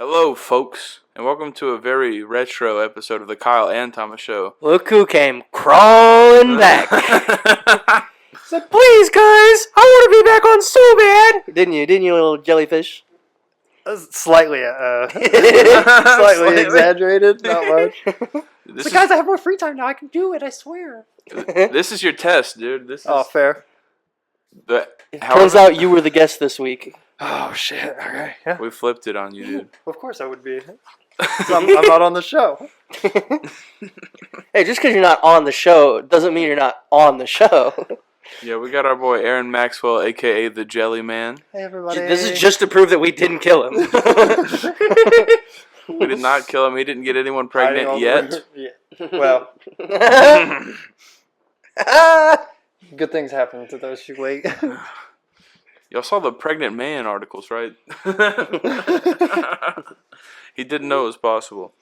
Hello, folks, and welcome to a very retro episode of the Kyle and Thomas Show. Look who came crawling back. Said, please, guys, I want to be back on so bad. Didn't you, little jellyfish? Slightly exaggerated, not much. Guys, I have more free time now. I can do it, I swear. This is your test, dude. Fair. Turns out you were the guest this week. Oh, shit. Okay. Yeah. We flipped it on you, dude. Of course I would be. I'm not on the show. Hey, just because you're not on the show doesn't mean you're not on the show. Yeah, we got our boy Aaron Maxwell, a.k.a. the Jelly Man. Hey, everybody. This is just to prove that we didn't kill him. We did not kill him. He didn't get anyone pregnant yet. Yeah. Well. Good things happen to those who wait. Y'all saw the pregnant man articles, right? He didn't know it was possible.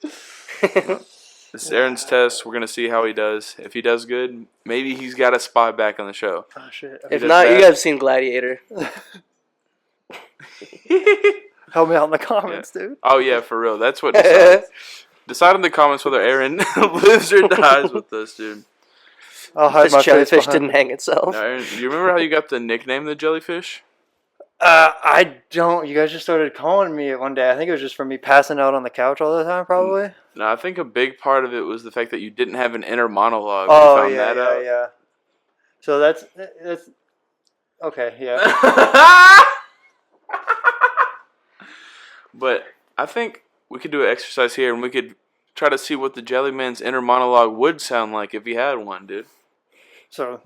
This is Aaron's test. We're going to see how he does. If he does good, maybe he's got a spot back on the show. Oh, shit. If not, you guys have seen Gladiator. Help me out in the comments, dude. Oh, yeah, for real. That's what decides. Decide in the comments whether Aaron lives or dies with us, dude. I'll hide This my jellyfish face didn't hang itself. Now, Aaron, do you remember how you got the nickname the Jellyfish? I don't. You guys just started calling me it one day. I think it was just from me passing out on the couch all the time, probably. No, I think a big part of it was the fact that you didn't have an inner monologue. Oh, We found that out. yeah. So that's okay, yeah. But I think we could do an exercise here, and we could try to see what the Jelly Man's inner monologue would sound like if he had one, dude. So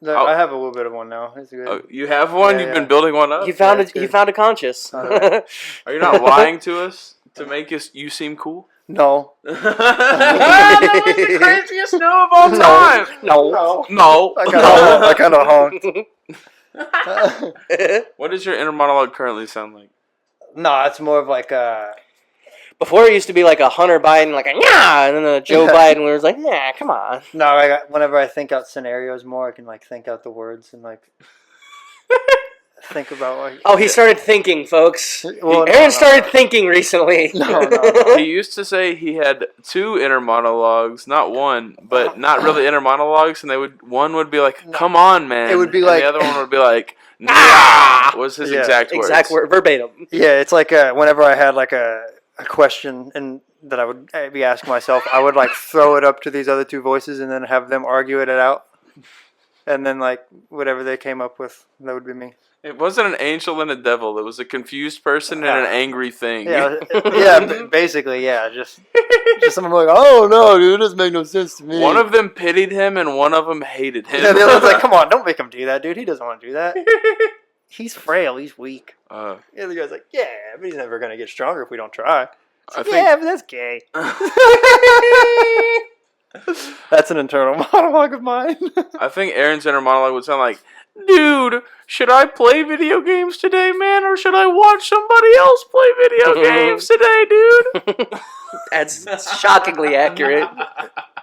I have a little bit of one now. It's good. Oh, you have one? Yeah, You've yeah. been building one up? You found it. You found a conscious. Are you not lying to us to make you seem cool? No. That was the craziest no of all time. No. I kind of honked. What does your inner monologue currently sound like? No, it's more of like Before it used to be like a Hunter Biden, like a yeah, and then a Joe Biden was like, nah, come on. no. Whenever I think out scenarios more, I can like think out the words and like think about like. Oh, he started thinking, folks. Well, Aaron started thinking recently. No. He used to say he had two inner monologues, not one, but not really inner monologues, and one would be like, "Come on, man." It would be and like the other one would be like, "Nah." Was his exact words. Exact word, verbatim. Yeah, it's like whenever I had like a question and that I would be asking myself, I would like throw it up to these other two voices and then have them argue it out, and then like whatever they came up with, that would be me. It wasn't an angel and a devil. It was a confused person and an angry thing. Yeah, basically, yeah. Just someone like, oh no, dude, it doesn't make no sense to me. One of them pitied him and one of them hated him. Yeah, the other one's like, come on, don't make him do that, dude. He doesn't want to do that. He's frail. He's weak. The other guy's like, yeah, but he's never gonna get stronger if we don't try. Like, yeah, but that's gay. That's an internal monologue of mine. I think Aaron's inner monologue would sound like, dude, should I play video games today, man, or should I watch somebody else play video games today, dude? That's shockingly accurate.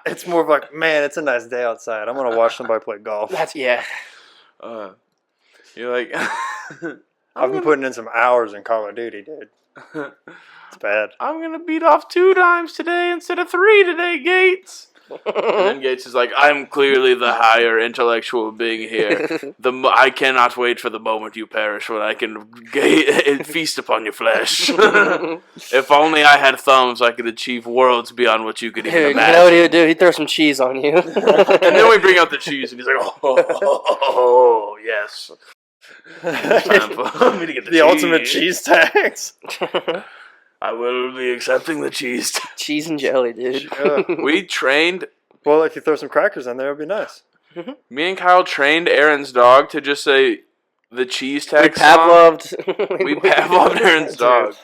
It's more of like, man, it's a nice day outside. I'm gonna watch somebody play golf. Yeah. You're like, I've been putting in some hours in Call of Duty, dude. It's bad. I'm gonna beat off 2 times today instead of 3 today, Gates. And then Gates is like, I'm clearly the higher intellectual being here. I cannot wait for the moment you perish when I can feast upon your flesh. If only I had thumbs, I could achieve worlds beyond what you could even imagine. You know what he would do? He'd throw some cheese on you. And then we bring out the cheese, and he's like, oh yes. Time for me to get the ultimate cheese tax. I will be accepting the cheese. Cheese and jelly, dude. We trained. Well, if you throw some crackers in there, it'd be nice. Me and Kyle trained Aaron's dog to just say the cheese tax. We Pavloved. We Pavloved Aaron's dog.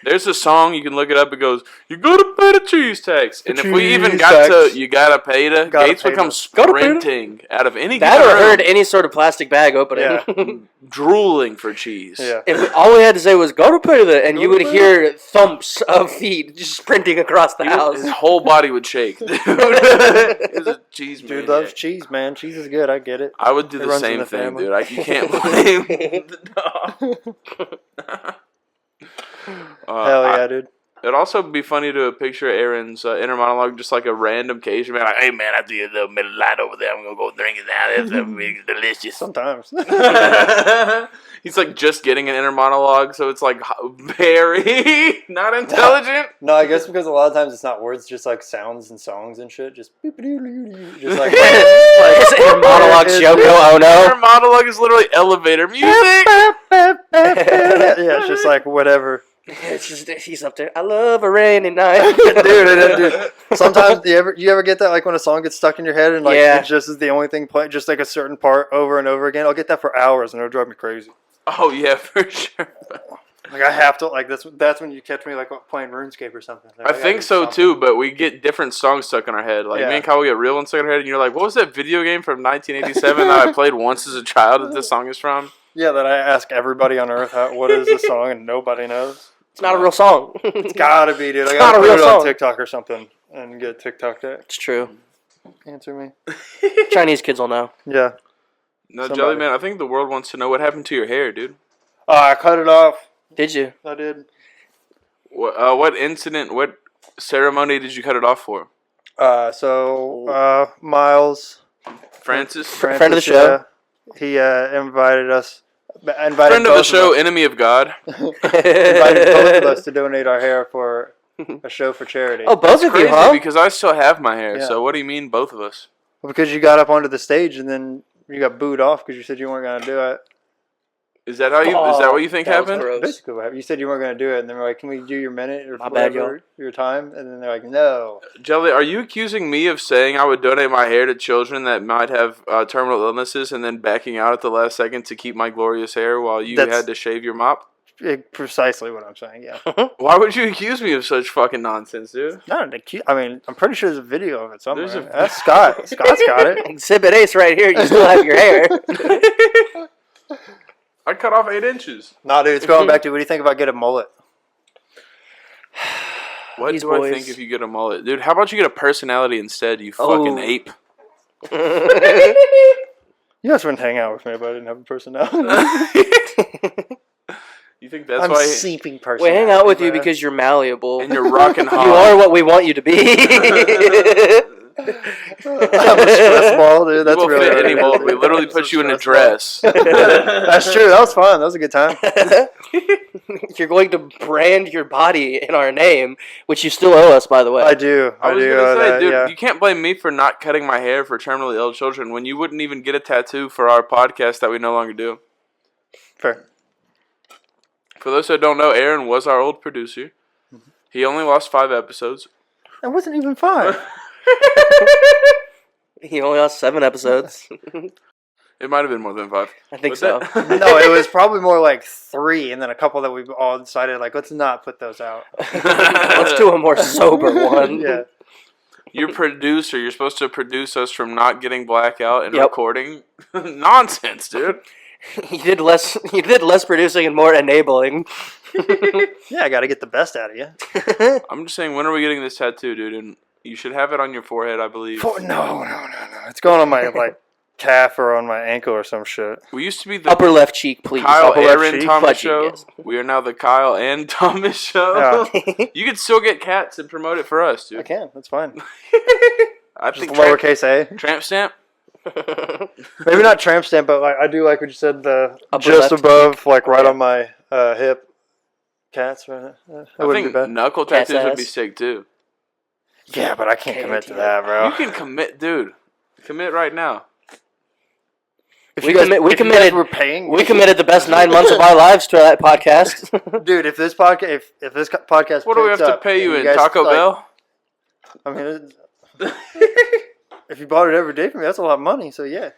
There's a song, you can look it up, it goes, you gotta pay the cheese tax. And if we even got to, you gotta pay to, Gates would come sprinting out of any that or heard any sort of plastic bag opening. Yeah. Drooling for cheese. Yeah. All we had to say was, go to pay the, and you would hear thumps of feet just sprinting across the house. His whole body would shake. Dude. It was a cheese Dude loves cheese, man. Cheese is good, I get it. I would do the same thing, dude. You can't blame the dog. Hell yeah, dude. It'd also be funny to picture Aaron's inner monologue, just like a random Cajun man, like, "Hey man, after you little Miller Lite over there, I'm gonna go drink it now. It's gonna be delicious." Sometimes. He's like just getting an inner monologue, so it's like very not intelligent. No, I guess because a lot of times it's not words, just like sounds and songs and shit. Just like His inner monologue, Shoko. Oh Inner no. monologue is literally elevator music. yeah, it's just like whatever. It's just he's up there. I love a rainy night, dude. Sometimes you ever get that, like when a song gets stuck in your head and like Yeah. it just is the only thing playing, just like a certain part over and over again. I'll get that for hours and it'll drive me crazy. Oh yeah, for sure. Like I have to like that's when you catch me like playing RuneScape or something. Like, I think so too, but we get different songs stuck in our head. Like me and Kyle get real ones stuck in our head, and you're like, "What was that video game from 1987 that I played once as a child that this song is from?" Yeah, that I ask everybody on Earth what is the song and nobody knows. It's not a real song. It's gotta be, dude. I It's gotta not a put real it on song. TikTok or something and get TikToked at. It's true. Answer me. Chinese kids will know. Yeah. No, Somebody. Jelly Man, I think the world wants to know what happened to your hair, dude. I cut it off. Did you? I did. What incident? What ceremony did you cut it off for? Miles, Francis, Friend of the show. He invited us. Invited friend of the both show, us. enemy of God. Invited both of us to donate our hair for a show for charity. Oh, both of you, Crazy huh? because I still have my hair. Yeah. So what do you mean, both of us? Because you got up onto the stage and then you got booed off because you said you weren't going to do it. Is that how you? Is that what you think That was happened? gross. Basically, what happened. You said you weren't going to do it, and then we're like, "Can we do your minute or My bad, whatever, your time?" And then they're like, "No." Jelly, are you accusing me of saying I would donate my hair to children that might have terminal illnesses and then backing out at the last second to keep my glorious hair while you That's- had to shave your mop? Precisely what I'm saying. Yeah. Why would you accuse me of such fucking nonsense, dude? Not I mean, I'm pretty sure there's a video of it somewhere. There's a- That's Scott. Scott's got it. Exhibit Ace right here. You still have your hair. I cut off 8 inches. No, dude, it's going back to what do you think about getting a mullet? What These do I boys. think if you get a mullet? Dude, how about you get a personality instead, you fucking Oh. ape? You guys wouldn't hang out with me if I didn't have a personality. You think that's I'm why? seeping We personality. hang out with you man. because you're malleable. And you're rocking hard. You are what we want you to be. I'm a stress ball, dude. That's you will really fit what any it is. mold. We literally It's a put you in a stress dress. ball. That's true. That was fun. That was a good time. You're going to brand your body in our name, which you still owe us, by the way. I do. I was do. gonna say, that, dude, yeah. you can't blame me for not cutting my hair for terminally ill children when you wouldn't even get a tattoo for our podcast that we no longer do. Fair. For those that don't know, Aaron was our old producer. He only lost 5 episodes. That wasn't even fun. He only lost 7 episodes. It might have been more than 5. I think But so. that- No, it was probably more like 3, and then a couple that we've all decided, like, let's not put those out. Let's do a more sober one. Yeah. Your producer, you're supposed to produce us from not getting blackout and Yep. recording. Nonsense, dude. You did less producing and more enabling. Yeah, I got to get the best out of you. I'm just saying, when are we getting this tattoo, dude? And you should have it on your forehead, I believe. No. It's going on my, like, calf or on my ankle or some shit. We used to be the Upper left cheek, please. Kyle upper left Aaron cheek? Thomas Butt cheek, show. yes. We are now the Kyle and Thomas show. Yeah. You could still get KATS and promote it for us, I dude. can. That's fine. I Just think lowercase a. tramp stamp. Maybe not tramp stamp, but like I do like what you said. The Upper just left above, like right Yeah. on my hip. Cats, right? That I wouldn't be think bad. knuckle KATS tattoos would be ass. sick too. Yeah, but I can't commit to that, bro. You can commit, dude. Commit right now. If We you guys- commi- we if you guys committed- were paying. We committed the best 9 months of our lives to that podcast. Dude, if this podcast, if this podcast, What do we have picks to up pay you and in guys, Taco like, Bell? I mean, if you bought it every day for me, that's a lot of money. So yeah,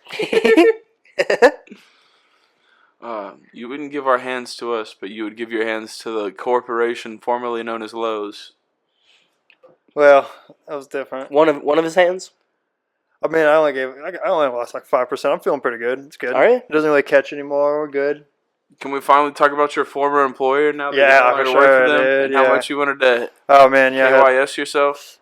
You wouldn't give our hands to us, but you would give your hands to the corporation formerly known as Lowe's. well, that was different. one of his hands. I mean, I only lost like 5%. I'm feeling pretty good. It's good. Are you? It doesn't really catch anymore. We're good. Can we finally talk about your former employer now that Yeah, you no longer for work sure, for them? dude, And how yeah. much you wanted to Oh man, yeah. KYS yourself?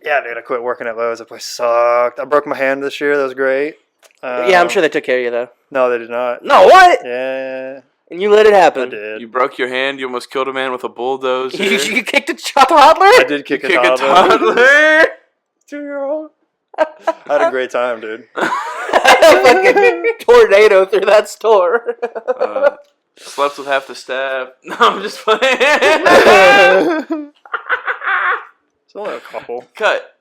Yeah, dude, I quit working at Lowe's. That place sucked. I broke my hand this year. That was great. Yeah, I'm sure they took care of you though. No, they did not. No, what? Yeah. And you let it I happen. did. You broke your hand. You almost killed a man with a bulldozer. You kicked a toddler? I did kick Kick a a toddler. toddler. 2-year-old. I had a great time, dude. Fucking tornado through that store. Slept with half the staff. No, I'm just playing. It's only a couple. Cut.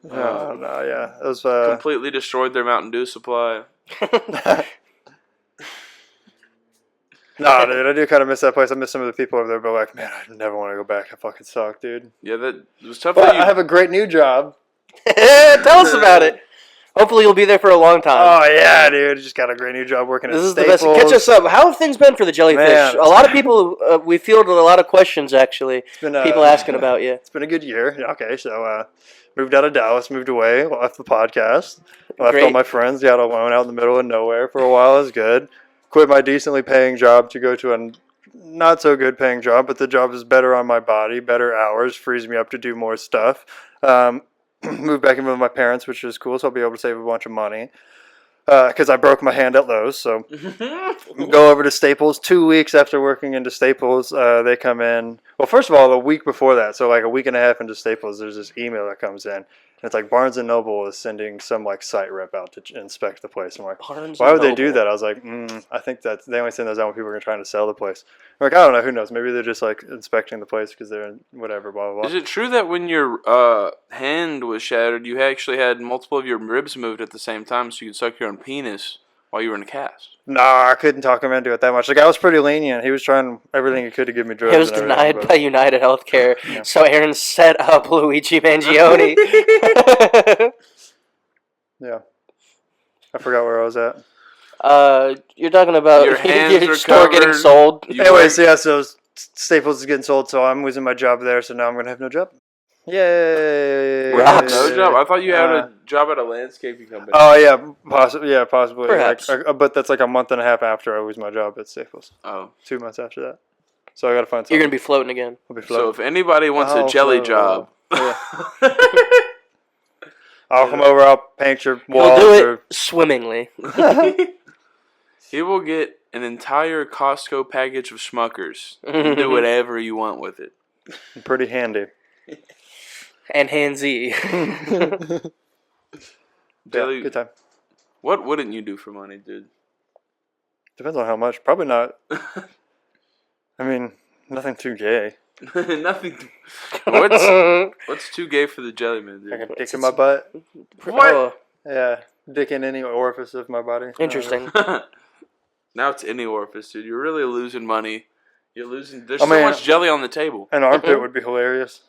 No, yeah. It was Completely destroyed their Mountain Dew supply. Nah, dude, I do kind of miss that place. I miss some of the people over there, but like, man, I never want to go back. It fucking sucked, dude. Yeah, that was tough. But That you, I have a great new job. Tell us about it. Hopefully you'll be there for a long time. Oh yeah, dude, just got a great new job working at This is the Staples. best. Catch us up. How have things been for the jellyfish? Man, A lot of people, we fielded a lot of questions actually. It's been, People asking about you. It's been a good year. Okay, so moved out of Dallas, moved away, left the podcast, left all Great. my friends, got alone out in the middle of nowhere for a while. It was good. Quit my decently paying job to go to a not so good paying job, but the job is better on my body, better hours, frees me up to do more stuff. Moved back in with my parents, which is cool, so I'll be able to save a bunch of money. Because I broke my hand at Lowe's, so go over to Staples. 2 weeks after working into Staples, they come in. Well, first of all, a week before that, so like a week and a half into Staples, there's this email that comes in. And it's like Barnes & Noble is sending some like site rep out to inspect the place. I'm like, Barnes why would and they do Noble. that? I was like, I think that they only send those out when people are trying to sell the place. I'm like, I don't know, who knows? Maybe they're just like inspecting the place because they're whatever, blah, blah, is blah. it true that when your hand was shattered, you actually had multiple of your ribs moved at the same time so you could suck your own penis while you were in a cast? Nah, I couldn't talk him into it that much. The guy was pretty lenient. He was trying everything he could to give me drugs. It was and everything, denied but- by United Healthcare. Yeah. So Aaron set up Luigi Mangione. Yeah. I forgot where I was at. You're talking about Your hands your store getting recovered. sold. You Anyways, yeah, so Staples is getting sold, so I'm losing my job there, so now I'm going to have no job. Yay. Rocks. no job? I thought you had a job at a landscaping company. Oh, yeah, possibly. Perhaps. But that's like a month and a half after I lose my job at Staples. Oh. 2 months after that. So I got to find something. You're gonna be floating again. I'll be So floating. if anybody wants a I'll jelly float. job, Yeah. I'll come over, I'll paint your You'll walls. do Or, it swimmingly. he will get an entire Costco package of Schmuckers and do whatever you want with it. pretty handy. And handsy. Jelly, Yeah, good time. what wouldn't you do for money, dude? Depends on how much. Probably not. I mean, nothing too gay. Nothing. What's too gay for the jelly man, I dude? can dick in my butt. What? Oh, Yeah, dick in any orifice of my body. interesting. Now it's any orifice, dude. You're really losing money. You're losing. There's I so mean, much jelly on the table. An armpit would be hilarious.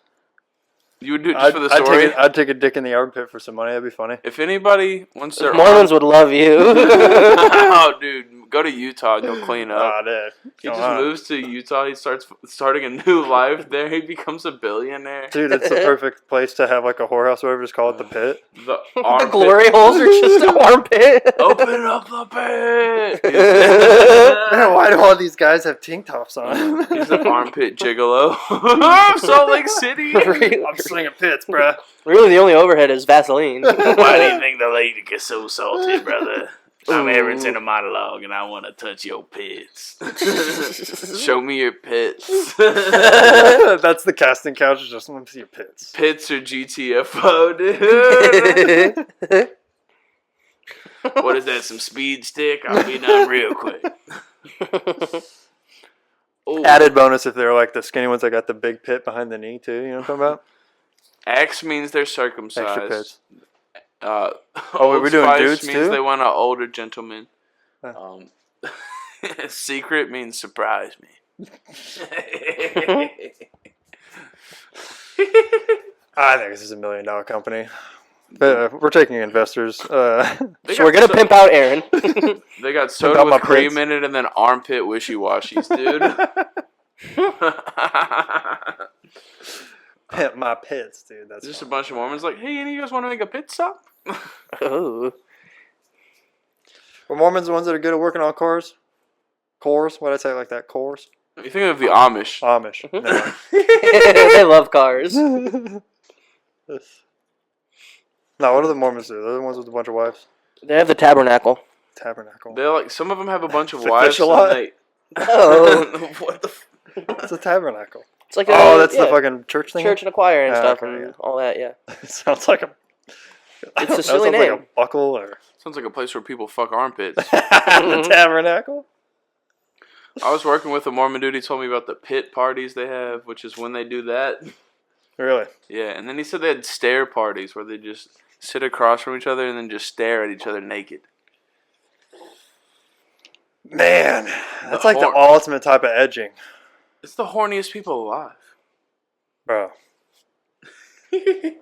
You would do it just for the I'd story. I'd take a dick in the armpit for some money. That'd be funny. If anybody wants their Mormons would love you. oh, dude, go to Utah and you'll clean up. Oh, dude. He Come just on. moves to Utah. He starting a new life there. He becomes a billionaire. Dude, it's the perfect place to have like a whorehouse or whatever. Just call it the pit. The The armpit. glory holes are just an armpit. Open up the pit. Man, why do all these guys have tank tops on? He's an armpit gigolo. Salt Lake City. I'm slinging pits, bruh. Really, the only overhead is Vaseline. Why do you think the lady gets so salty, brother? I'm Aaron's in a monologue and I want to touch your pits. Show me your pits. That's the casting couch. Just let me see your pits. Pits or GTFO, dude. What is that, some speed stick? I'll be done real quick. Ooh. Added bonus if they're like the skinny ones that got the big pit behind the knee too. You know what I'm talking about? X means they're circumcised. Extra pits. Oh, we're doing dudes means too? they want an older gentleman. Huh. Secret means surprise me. I think this is $1 million company. We're taking investors. They So we're got gonna pimp out Aaron. They got soda out my with cream pits. in it and then armpit wishy-washies, dude. Pimp my pits, dude. That's Just a bunch of Mormons like, hey, any of you guys want to make a pit stop? Oh. Were Mormons the ones that are good at working on cars? Cores? Why'd I say it like that? Cores? You think of the Amish. Amish. Never They love cars. mind. No, what do the Mormons do? They're the ones with a bunch of wives. They have the tabernacle. Tabernacle. They're like some of them have a bunch of It's a wives. fish a lot? And they, Oh, what the? It's a tabernacle. it's like That's the fucking church thing? church and a choir and Ah, stuff okay, and yeah. all that. Yeah, It sounds like a... I It's don't a know, silly sounds like name. a buckle or... Sounds like a place where people fuck armpits. the tabernacle? I was working with a Mormon dude. He told me about the pit parties they have, which is when they do that. Really? Yeah, and then he said they had stare parties where they just sit across from each other and then just stare at each other naked. Man, that's The like the horn. ultimate type of edging. It's the horniest people alive. Bro. Can you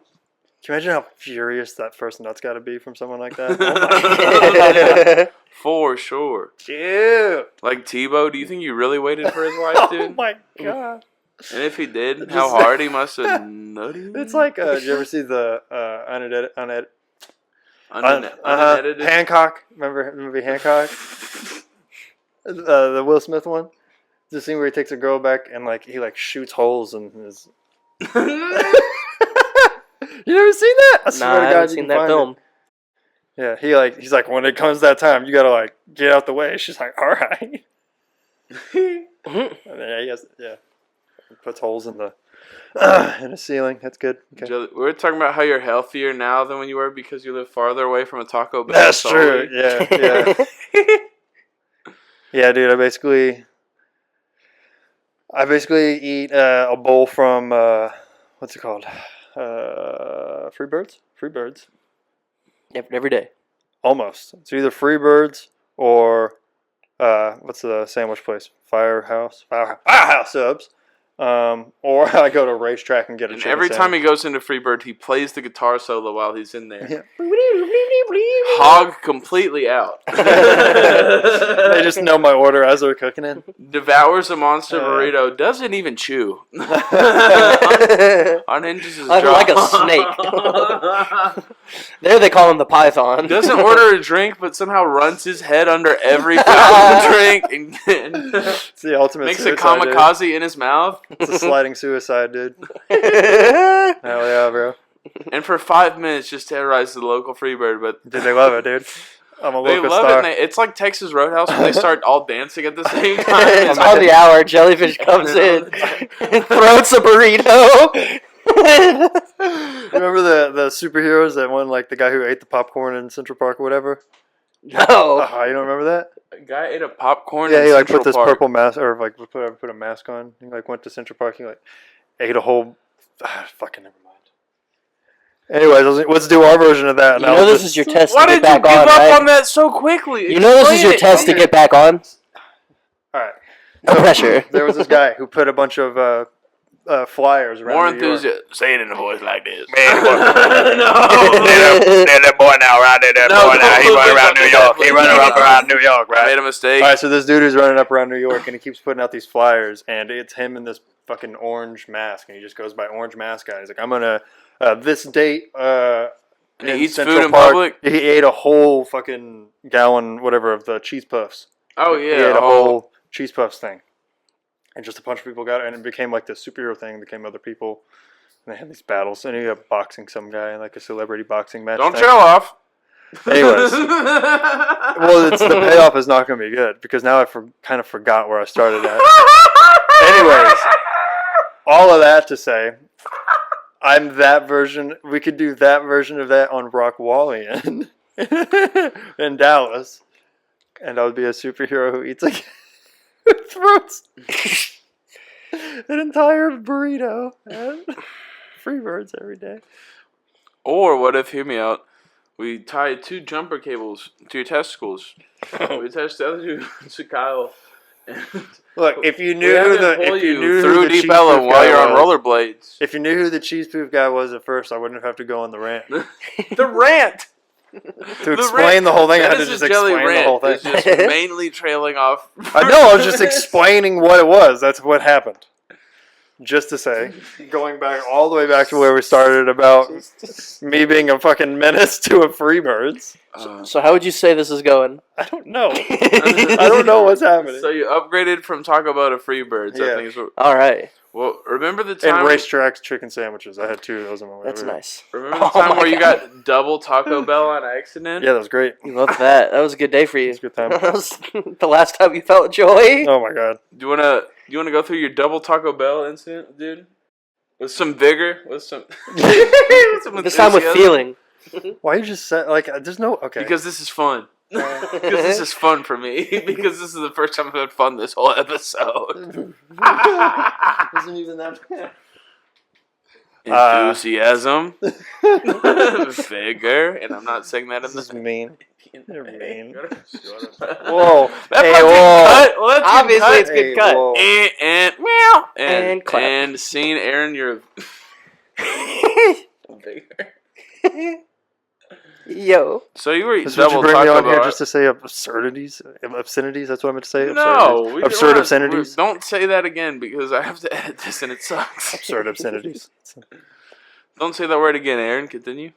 imagine how furious that first nut's got to be from someone like that? Oh my For sure. Dude. Like Tebow, do you think you really waited for his wife, dude? Oh my god. And if he did, Just- how hard he must have nutted? It's like, did you ever see the unedited Unedited. Hancock? Remember the movie Hancock? The Will Smith one? The scene where he takes a girl back and like he like shoots holes in his... You never seen that? I swear nah, to I God, haven't you seen can that find film. it. Yeah, he's like, when it comes that time, you gotta like get out the way. She's like, all right. Mhm. And then, yeah. He puts holes in the in the ceiling. That's good. Okay. Jelly, we were talking about how you're healthier now than when you were because you live farther away from a Taco Bell. That's solely. true. Yeah. Yeah, dude. I basically eat a bowl from what's it called? Freebirds. Yep, every day. Almost. It's either Freebirds or what's the sandwich place? Firehouse subs. Or I go to Racetrack and get a And chicken every time sandwich. he goes into Freebird, he plays the guitar solo while he's in there. Yeah. Hog completely out. They just know my order as they're cooking it. Devours a monster burrito. Doesn't even chew. Unhinges his jaw. Like a snake. There they call him the python. Doesn't order a drink, but somehow runs his head under every fountain drink and It's the ultimate makes a suicide, dude. kamikaze in his mouth. It's a sliding suicide, dude. Hell yeah, bro. And for 5 minutes, just terrorizes the local Freebird. But Dude, they love it, dude. I'm a they local love star. it. And it's like Texas Roadhouse when they start all dancing at the same time. It's on the hour. Jellyfish comes in, throws a burrito. Remember the superheroes that won, like the guy who ate the popcorn in Central Park or whatever? No. Oh, you don't remember that? A guy ate a popcorn. Yeah, in he like Central put this Park. purple mask or like put a mask on. He like went to Central Park. He like ate a whole. Fucking never mind. Anyways, let's do our version of that. You know this is your test Why to did get you back give on, up right? on that so quickly? You know this is your Explain test to it. get back on? All right. No pressure. There was this guy who put a bunch of flyers around More New York. enthusiasm. Say it in a voice like this. Man, No. that boy now, right there, that No, boy now. He don't running look around up New at York. that He place. running up No. around New York, I right? made a mistake. All right, so this dude is running up around New York, and he keeps putting out these flyers, and it's him in this fucking orange mask, and he just goes by Orange Mask Guy. He's like, I'm gonna this date. And he in eats Central food in Park. public? He ate a whole fucking gallon, whatever, of the cheese puffs. Oh He yeah, ate a whole cheese puffs thing, and just a bunch of people got it, and it became like this superhero thing. It became other people, and they had these battles, and he ended up boxing some guy in like a celebrity boxing match. Don't thing. show off. Anyways. Well, the payoff is not going to be good because now I kind of forgot where I started at. Anyways, all of that to say, I'm that version. We could do that version of that on Rockwallian in Dallas, and I would be a superhero who eats like who throws an entire burrito and Freebirds every day. Or what if, hear me out, we tie 2 jumper cables to your testicles. We attach the other 2 to Kyle. And Look, if you we knew have who him the pull if you you knew through who the Deep cheese Ellum proof while guy you're on was- rollerblades. If you knew who the cheese proof guy was at first, I wouldn't have to go on the rant. The rant. To explain the whole thing, I had That to is just a jelly explain the rant. whole thing. It's just mainly trailing off. I know, I was just explaining what it was. That's what happened. Just to say, going back all the way back to where we started about me being a fucking menace to a Freebirds. So how would you say this is going? I don't know. I don't know what's happening. So you upgraded from Taco Bell to Freebirds. Yeah. I think is what, All right. Well, remember the time... And racetracks chicken sandwiches. I had 2 of those on my way. That's over. nice. Remember the time where you got double Taco Bell on accident? Yeah, that was great. You love that. That was a good day for you. It's a good time. That was the last time you felt joy. Oh my god. Do you wanna go through your double Taco Bell incident, dude? With some vigor, with some, with some This time with enthusiasm? feeling. Why you just said like there's no okay. Because this is fun. Because this is fun for me. Because this is the first time I've had fun this whole episode. Isn't even that bad. Enthusiasm, vigor, and I'm not saying that in This the is mean. You're mean. Whoa. Whoa. That Hey, part's whoa. cut. Well, that's Obviously, cut. it's good Hey, cut. whoa. And meow And clap. and seeing Aaron, you're vigor. Yo. So you were eating This what you double bring me Taco on here Bell. just to say absurdities? Obscenities? That's what I meant to say? No, Absurdities. Absurd don't obscenities? Don't say that again because I have to edit this and it sucks. Absurd obscenities. Don't say that word again, Aaron. Continue.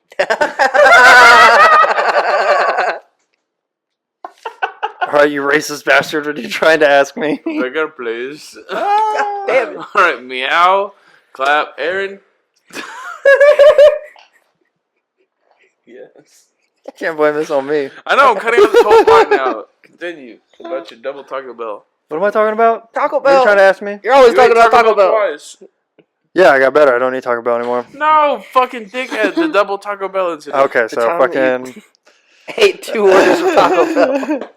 Alright, you racist bastard. What are you trying to ask me? Vigor, please. God damn it. All right, meow, clap, Aaron. Yes. I can't blame this on me. I know. I'm cutting out this whole part now. Continue about your double Taco Bell. What am I talking about? Taco What are you Bell. trying to ask me? You're always You talking ate about Taco Bell. twice. Yeah, I got better. I don't need Taco Bell anymore. No, fucking dickhead. The double Taco Bell incident. Okay, so time that fucking... Ate 2 orders of Taco Bell.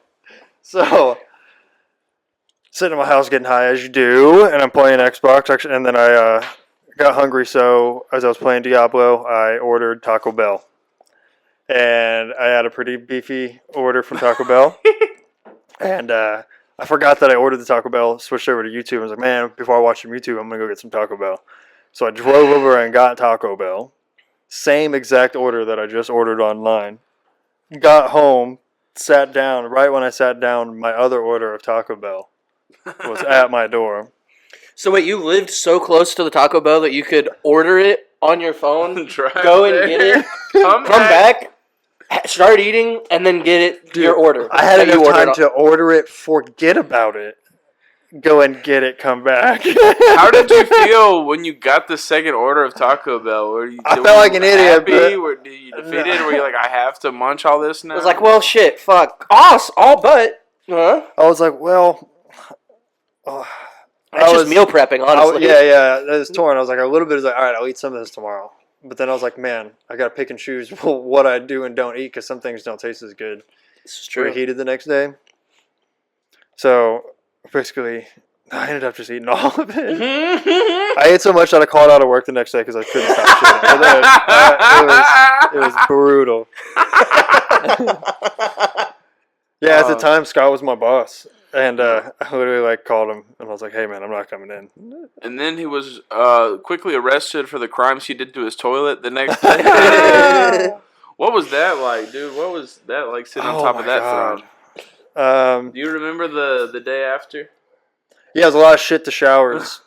So, sitting in my house getting high as you do, and I'm playing Xbox, actually, and then I got hungry, so as I was playing Diablo, I ordered Taco Bell. And I had a pretty beefy order from Taco Bell. And I forgot that I ordered the Taco Bell, switched over to YouTube, and was like, man, before I watch some YouTube, I'm going to go get some Taco Bell. So I drove over and got Taco Bell. Same exact order that I just ordered online. Got home, sat down. Right when I sat down, my other order of Taco Bell was at my door. So wait, you lived so close to the Taco Bell that you could order it on your phone, Drive go and there, get it, come come back, start eating, and then get it your order. I had that you enough ordered time to order it, forget about it, go and get it, come back. How did you feel when you got the second order of Taco Bell? I felt like an idiot, Happy? but- Were you defeated? Were you like, I have to munch all this now? I was like, well, shit, fuck, all but, huh? I was like, well... That's just meal prepping, honestly. Yeah, it was torn. I was like, a little bit is like, all right, I'll eat some of this tomorrow. But then I was like, man, I got to pick and choose what I do and don't eat because some things don't taste as good. This is Were true. heated the next day. So basically, I ended up just eating all of it. I ate so much that I called out of work the next day because I couldn't stop shitting. It was brutal. Yeah, at the time, Scott was my boss. And I literally like called him and I was like, hey man, I'm not coming in. And then he was quickly arrested for the crimes he did to his toilet the next day. What was that like, dude? What was that like sitting on top of that throne? Do you remember the day after? Yeah, it was a lot of shit to showers.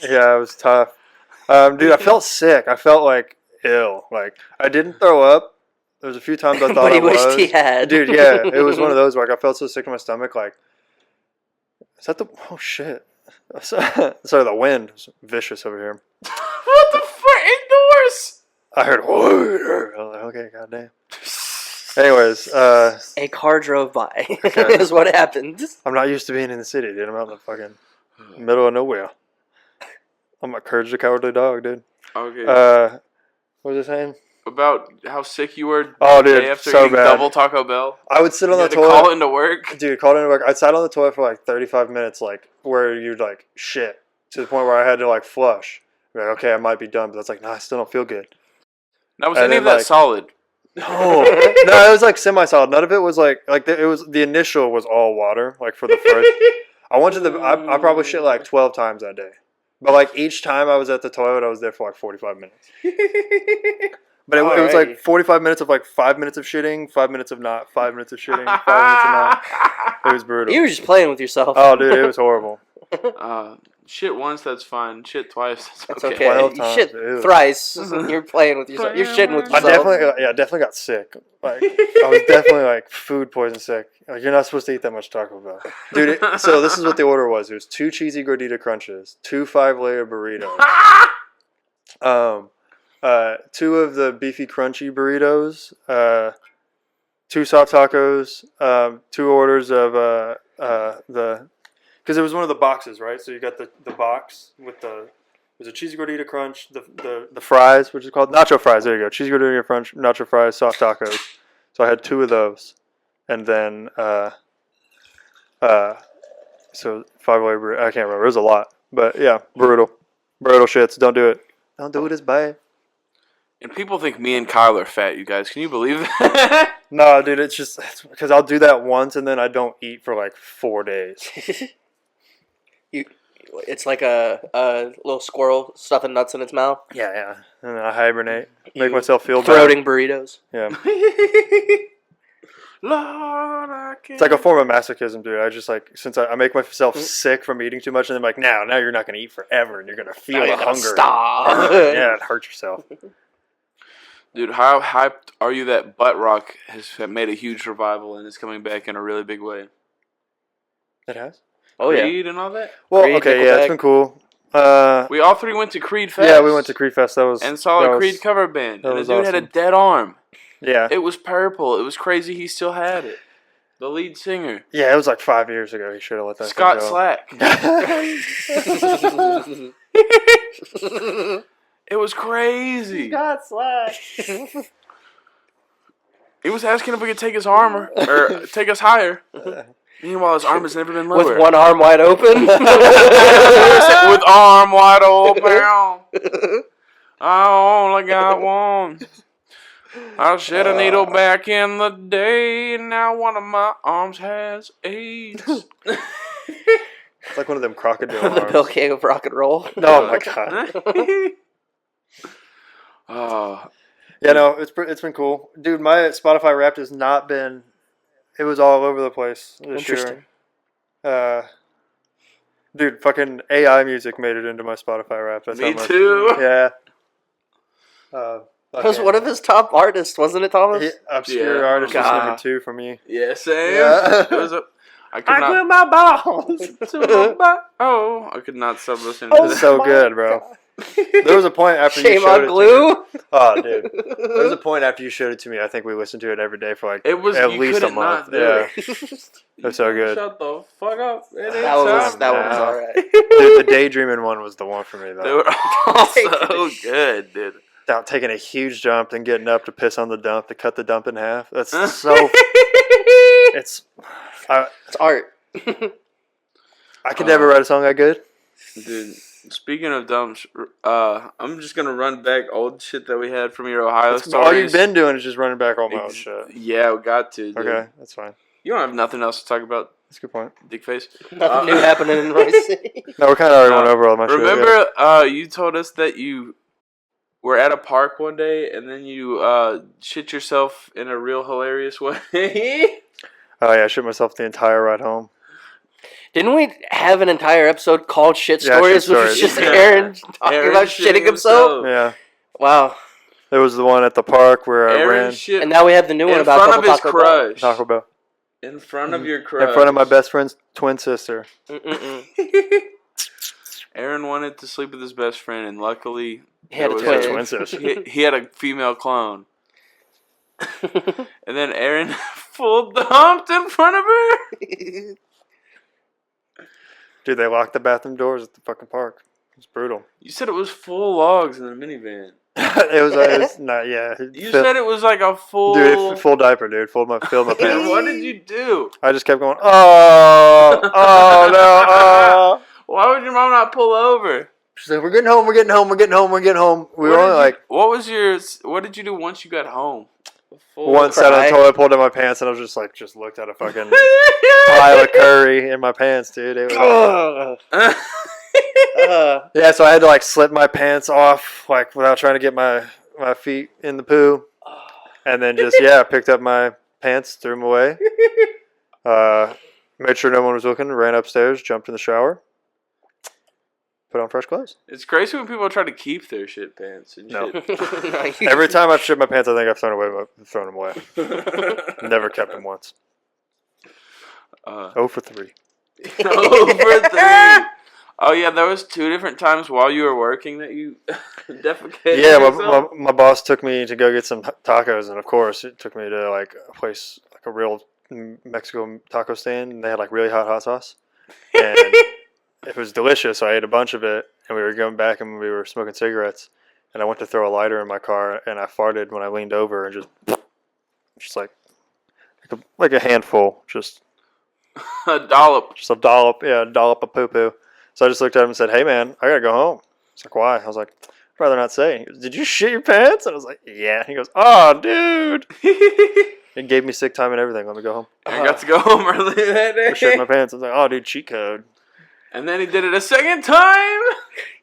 Yeah, it was tough. Dude, I felt sick. I felt like ill. Like I didn't throw up. There was a few times I thought But he I was. wished he had. Dude, yeah, it was one of those where like, I felt so sick in my stomach. Like, is that the? Oh shit! Sorry, the wind was vicious over here. What the frick? Indoors? I heard. Whoa. I was like, okay, goddamn. Anyways, A car drove by. Okay. Is what happened. I'm not used to being in the city, dude. I'm out in the fucking middle of nowhere. I'm a Courage the Cowardly Dog, dude. Okay. What was I saying? About how sick you were Oh, the dude, day after so eating bad. double Taco Bell. I would sit on You the had to toilet. call into work. Dude, called in work. I sat on the toilet for like 35 minutes, like where you'd like shit to the point where I had to like flush. Like, okay, I might be done, but that's like, nah, I still don't feel good. Now was And any then, of that like- solid? No, it was like semi-solid. None of it was like it was the initial was all water. Like for the first, I went to the. I probably shit like 12 times that day, but like each time I was at the toilet, I was there for like 45 minutes. But it was like 45 minutes of like 5 minutes of shitting, 5 minutes of not, 5 minutes of shitting, 5 minutes of not. It was brutal. You were just playing with yourself. Oh, dude, it was horrible. Shit once, that's fine. Shit twice, That's okay. okay. 12 You times, shit ew. thrice. You're playing with yourself. You're shitting with I yourself. definitely got sick. Like I was definitely like food poison sick. Like you're not supposed to eat that much Taco Bell, dude. So this is what the order was. It was 2 cheesy gordita crunches, 2 5-layer burritos, 2 of the beefy crunchy burritos, 2 soft tacos, 2 orders of the because it was one of the boxes, right? So you got the box with there's a cheesy gordita crunch, the fries, which is called nacho fries. There you go, cheesy gordita crunch, nacho fries, soft tacos. So I had 2 of those, and then so 5-layer burrito. I can't remember. It was a lot, but yeah, brutal shits. Don't do it. Don't do it. It's bad. And people think me and Kyle are fat, you guys. Can you believe that? No, dude, it's because I'll do that once and then I don't eat for like 4 days. It's like a little squirrel stuffing nuts in its mouth. Yeah. And then I hibernate, make You myself feel throating burritos. bad. Yeah. Lord, I can't. It's like a form of masochism, dude. I just like, since I make myself sick from eating too much, and then I'm like, now you're not going to eat forever and you're going to feel Now the you're gonna hunger. stop. Yeah, it hurts yourself. Dude, how hyped are you that Butt Rock has made a huge revival and is coming back in a really big way? It has? Oh yeah. Creed and all that? Well, Creed, okay, yeah, Nickelback. it's been cool. We all 3 went to Creed Fest. Yeah, we went to Creed Fest. That was and saw that a was- Creed cover band. that And the was dude had a awesome. dead arm. Yeah, It was purple. It was crazy he still had it. The lead singer. yeah, it was like 5 years ago. He should have let that Scott thing go. Slack. It was crazy. God slack. He was asking if we could take his arm or take us higher. Meanwhile, his arm has never been lower. With one arm wide open. With arm wide open. I only got one. I shed a needle back in the day, and now one of my arms has AIDS. It's like one of them crocodile The arms. Bill King of rock and roll. Oh my god. Oh, Yeah, no, it's been cool, dude. My Spotify Wrapped has not been. It was all over the place this Interesting. year. Dude, fucking AI music made it into my Spotify Wrapped. That's me how much, too. Yeah. That was one of his top artists, wasn't it, Thomas? Obscure Yeah. artist was God. number 2 for me. Yeah, same. Yeah. It was I could not. my balls. I could not stop listening to Oh, that. It's so good, bro. There was a point after you Shame showed on it to glue. me. Oh, dude. There was a point after you showed it to me. I think we listened to it every day for like It was at you least a couldn't month. not do Yeah, it. it's so good. Shut the fuck up. That one was Yeah. alright. Dude, the daydreaming one was the one for me They though. were all so good, dude. Without taking a huge jump and getting up to piss on the dump to cut the dump in half. That's so. It's. It's art. I could never write a song that good. Dude, speaking of dumps, I'm just gonna run back old shit that we had from your Ohio That's stories. all you've been doing is just running back all my old shit. Yeah, we got to. Dude. Okay, that's fine. You don't have nothing else to talk about, That's a good point. dick face. Nothing new happening in Rice City. No, we kind of already went over all my shit. yeah. Remember, you told us that you were at a park one day and then you shit yourself in a real hilarious way. Oh yeah, I shit myself the entire ride home. Didn't we have an entire episode called Shit Yeah, Stories, Shit which was Stories. just Aaron talking Aaron about shitting himself? Yeah, Wow. there was the one at the park where I Aaron ran shit And now we have the new one in about front of his Taco Bell. crush. Taco Bell In front of your crush. in front of my best friend's twin sister. Mm-mm-mm. Aaron wanted to sleep with his best friend, and luckily He had a there was twin. Twin sister. he had a female clone. And then Aaron full dumped in front of her. Dude, they locked the bathroom doors at the fucking park. It's brutal. You said it was full logs in the minivan. it was not. Yeah, You said it was like a full. Dude, full diaper, dude. Filled my pants. What did you do? I just kept going. Oh no! Why would your mom not pull over? She's like, "We're getting home. We're getting home. We're getting home. We're getting home." We were only like What did you do once you got home? Full one sat on the cry. toilet, pulled down my pants, and I was just looked at a fucking pile of curry in my pants, dude. It was, yeah, so I had to slip my pants off without trying to get my feet in the poo, and then just picked up my pants, threw them away, made sure no one was looking, ran upstairs, jumped in the shower, put on fresh clothes. It's crazy when people try to keep their shit pants and No. shit. Every time I've shit my pants, I think I've thrown them away. Never kept them once. 0 for 3. Over 3. Oh yeah, there was 2 different times while you were working that you defecated. Yeah, yourself? my boss took me to go get some tacos, and of course, it took me to like a place, like a real Mexican taco stand, and they had like really hot sauce, and it was delicious. So I ate a bunch of it, and we were going back, and we were smoking cigarettes, and I went to throw a lighter in my car, and I farted when I leaned over, and just like a handful, just A dollop. a dollop of poo poo. So I just looked at him and said, "Hey man, I gotta go home." He's like, "Why?" I was like, "I'd rather not say." He goes, "Did you shit your pants?" And I was like, "Yeah." He goes, "Oh, dude." He gave me sick time and everything. Let me go home. I got to go home early that day. I shit my pants. I was like, "Oh, dude, cheat code." And then he did it a second time.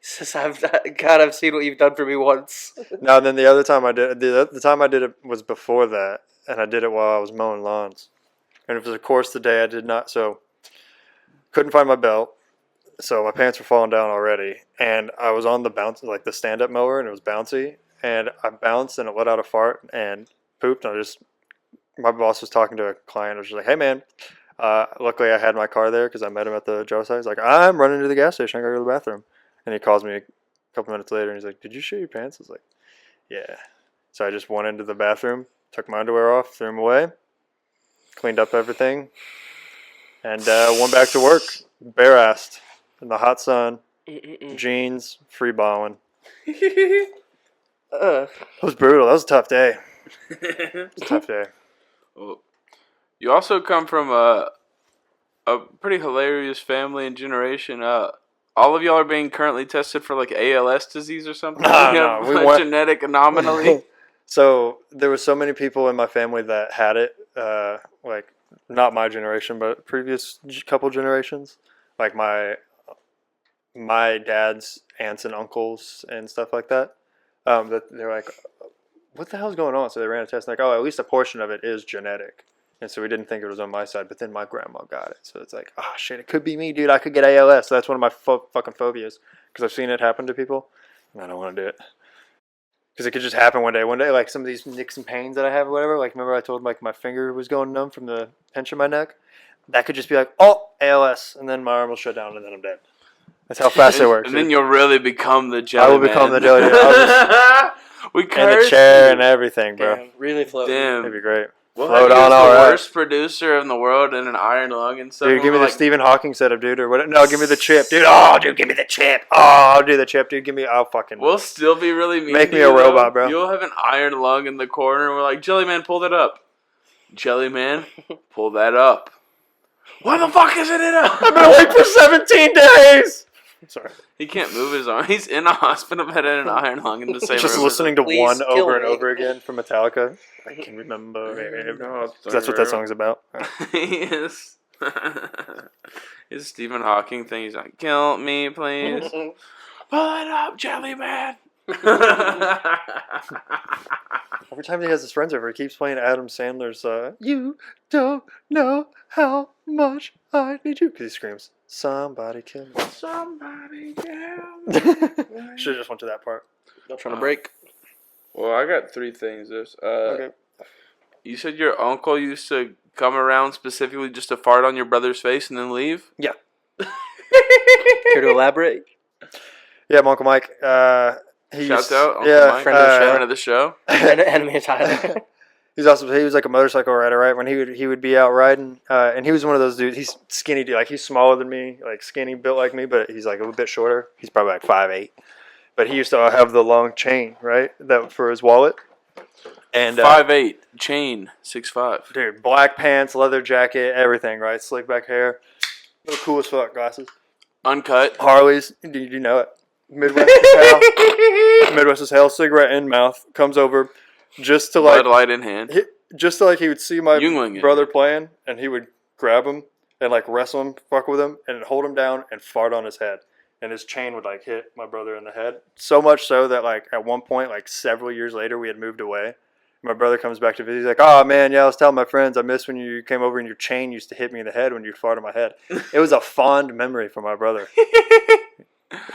Says, I've seen what you've done for me once. No, then the other time the time I did it was before that, and I did it while I was mowing lawns. And it was, of course, the day I did not, so couldn't find my belt. So my pants were falling down already, and I was on the bounce, like the stand-up mower, and it was bouncy, and I bounced and it let out a fart and pooped. And my boss was talking to a client. I was just like, "Hey man, luckily I had my car there because I met him at the job site." He's like, "I'm running to the gas station. I gotta go to the bathroom." And he calls me a couple minutes later, and he's like, "Did you shit your pants?" I was like, "Yeah." So I just went into the bathroom, took my underwear off, threw them away, cleaned up everything, and went back to work, bare-assed. In the hot sun, jeans, free balling. It was brutal. That was a tough day. It was a tough day. Well, you also come from a pretty hilarious family and generation. All of y'all are being currently tested for like ALS disease or something. No, we weren't. Genetic anomaly. So there were so many people in my family that had it. Like not my generation, but previous couple generations. Like my dad's aunts and uncles and stuff like that. That they're like, "What the hell's going on?" So they ran a test, like, "Oh, at least a portion of it is genetic." And so we didn't think it was on my side, but then my grandma got it. So it's like, "Oh shit, it could be me, dude. I could get ALS." So that's one of my fucking phobias because I've seen it happen to people, and I don't want to do it because it could just happen one day. One day, like some of these nicks and pains that I have, or whatever. Like remember I told like my finger was going numb from the pinch in my neck. That could just be like, "Oh, ALS," and then my arm will shut down, and then I'm dead. That's how fast it works. And then you'll really become the jelly I will become the jelly man. We And the chair and everything, bro. Damn, really floating. Damn. It'd be great. We'll Float have you on, as all the right. worst producer in the world and an iron lung and stuff. Dude, give me We're the Stephen Hawking setup, dude, or what? No, give me the chip, dude. Oh, dude, give me the chip. Oh, I'll do the chip, dude. I'll fucking. We'll still be really mean. Make to me you, a robot, bro. You'll have an iron lung in the corner, and we're like, Jelly Man, pull that up. Jelly Man, pull that up. Why the fuck isn't it up? I've been awake for 17 days. Sorry. He can't move his arm. He's in a hospital bed and an iron lung in the same Just room. listening to Please one kill over and me. over again from Metallica. I can remember. That's what that song's about. Yes. His Stephen Hawking thing. He's like, kill me, please. Pull it up, Jelly Man. Every time he has his friends over, he keeps playing Adam Sandler's "You Don't Know How Much I Need You" because he screams, "Somebody kill me." Somebody kill me. Should have just went to that part. Not trying to break. Well, I got 3 things. There's Okay. You said your uncle used to come around specifically just to fart on your brother's face and then leave? Yeah. Care to elaborate? Yeah, my Uncle Mike. Shouts out, Uncle yeah, Mike, friend of the show. friend of the show. Enemy of Tyler. He was like a motorcycle rider, right? When he would be out riding, and he was one of those dudes. He's skinny, dude. Like he's smaller than me, like skinny, built like me, but he's like a little bit shorter. He's probably like 5'8". But he used to have the long chain, right? That for his wallet. And 5'8", chain, 6'5". dude, black pants, leather jacket, everything, right? Slick back hair, little cool as fuck glasses, Uncut. Harleys. Dude, you know it. Midwest is hell. Midwest is hell. Cigarette in mouth. Comes over just to like Bud Light in hand. just to like he would see my Yngling brother playing, and he would grab him and like wrestle him, fuck with him, and hold him down and fart on his head. And his chain would like hit my brother in the head. So much so that like at one point, like several years later, we had moved away. My brother comes back to visit. He's like, "Oh man, yeah, I was telling my friends I miss when you came over and your chain used to hit me in the head when you'd fart on my head." It was a fond memory for my brother.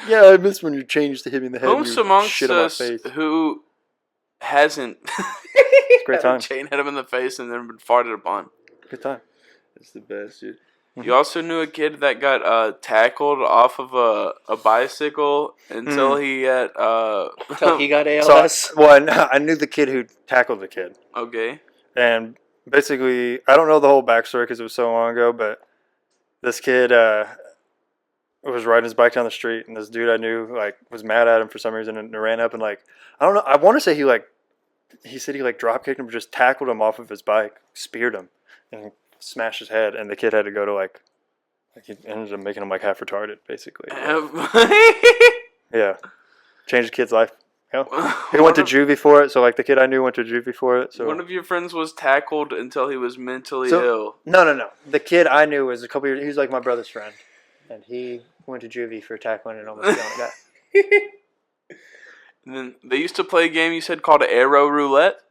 Yeah, I miss when you changed to hit me in the head. Whom's and you amongst shit on my us face. who hasn't Great had a time. chain hit him in the face and then been farted upon? Good time. It's the best, dude. Mhm. You also knew a kid that got tackled off of a bicycle until he had Until he got ALS. I knew the kid who tackled the kid. Okay. And basically, I don't know the whole backstory because it was so long ago, but this kid was riding his bike down the street, and this dude I knew like was mad at him for some reason and ran up and like I don't know. I want to say he said he like drop kicked him, but just tackled him off of his bike, speared him, and smashed his head. And the kid had to go to like he ended up making him like half retarded, basically. Yeah, changed the kid's life. Yeah. He went to juvie for it, so like the kid I knew went to juvie for it. So one of your friends was tackled until he was mentally So- ill. no. The kid I knew was a couple years. He was like my brother's friend, and he went to juvie for tackling and almost killing a guy. And then they used to play a game you said called Arrow Roulette.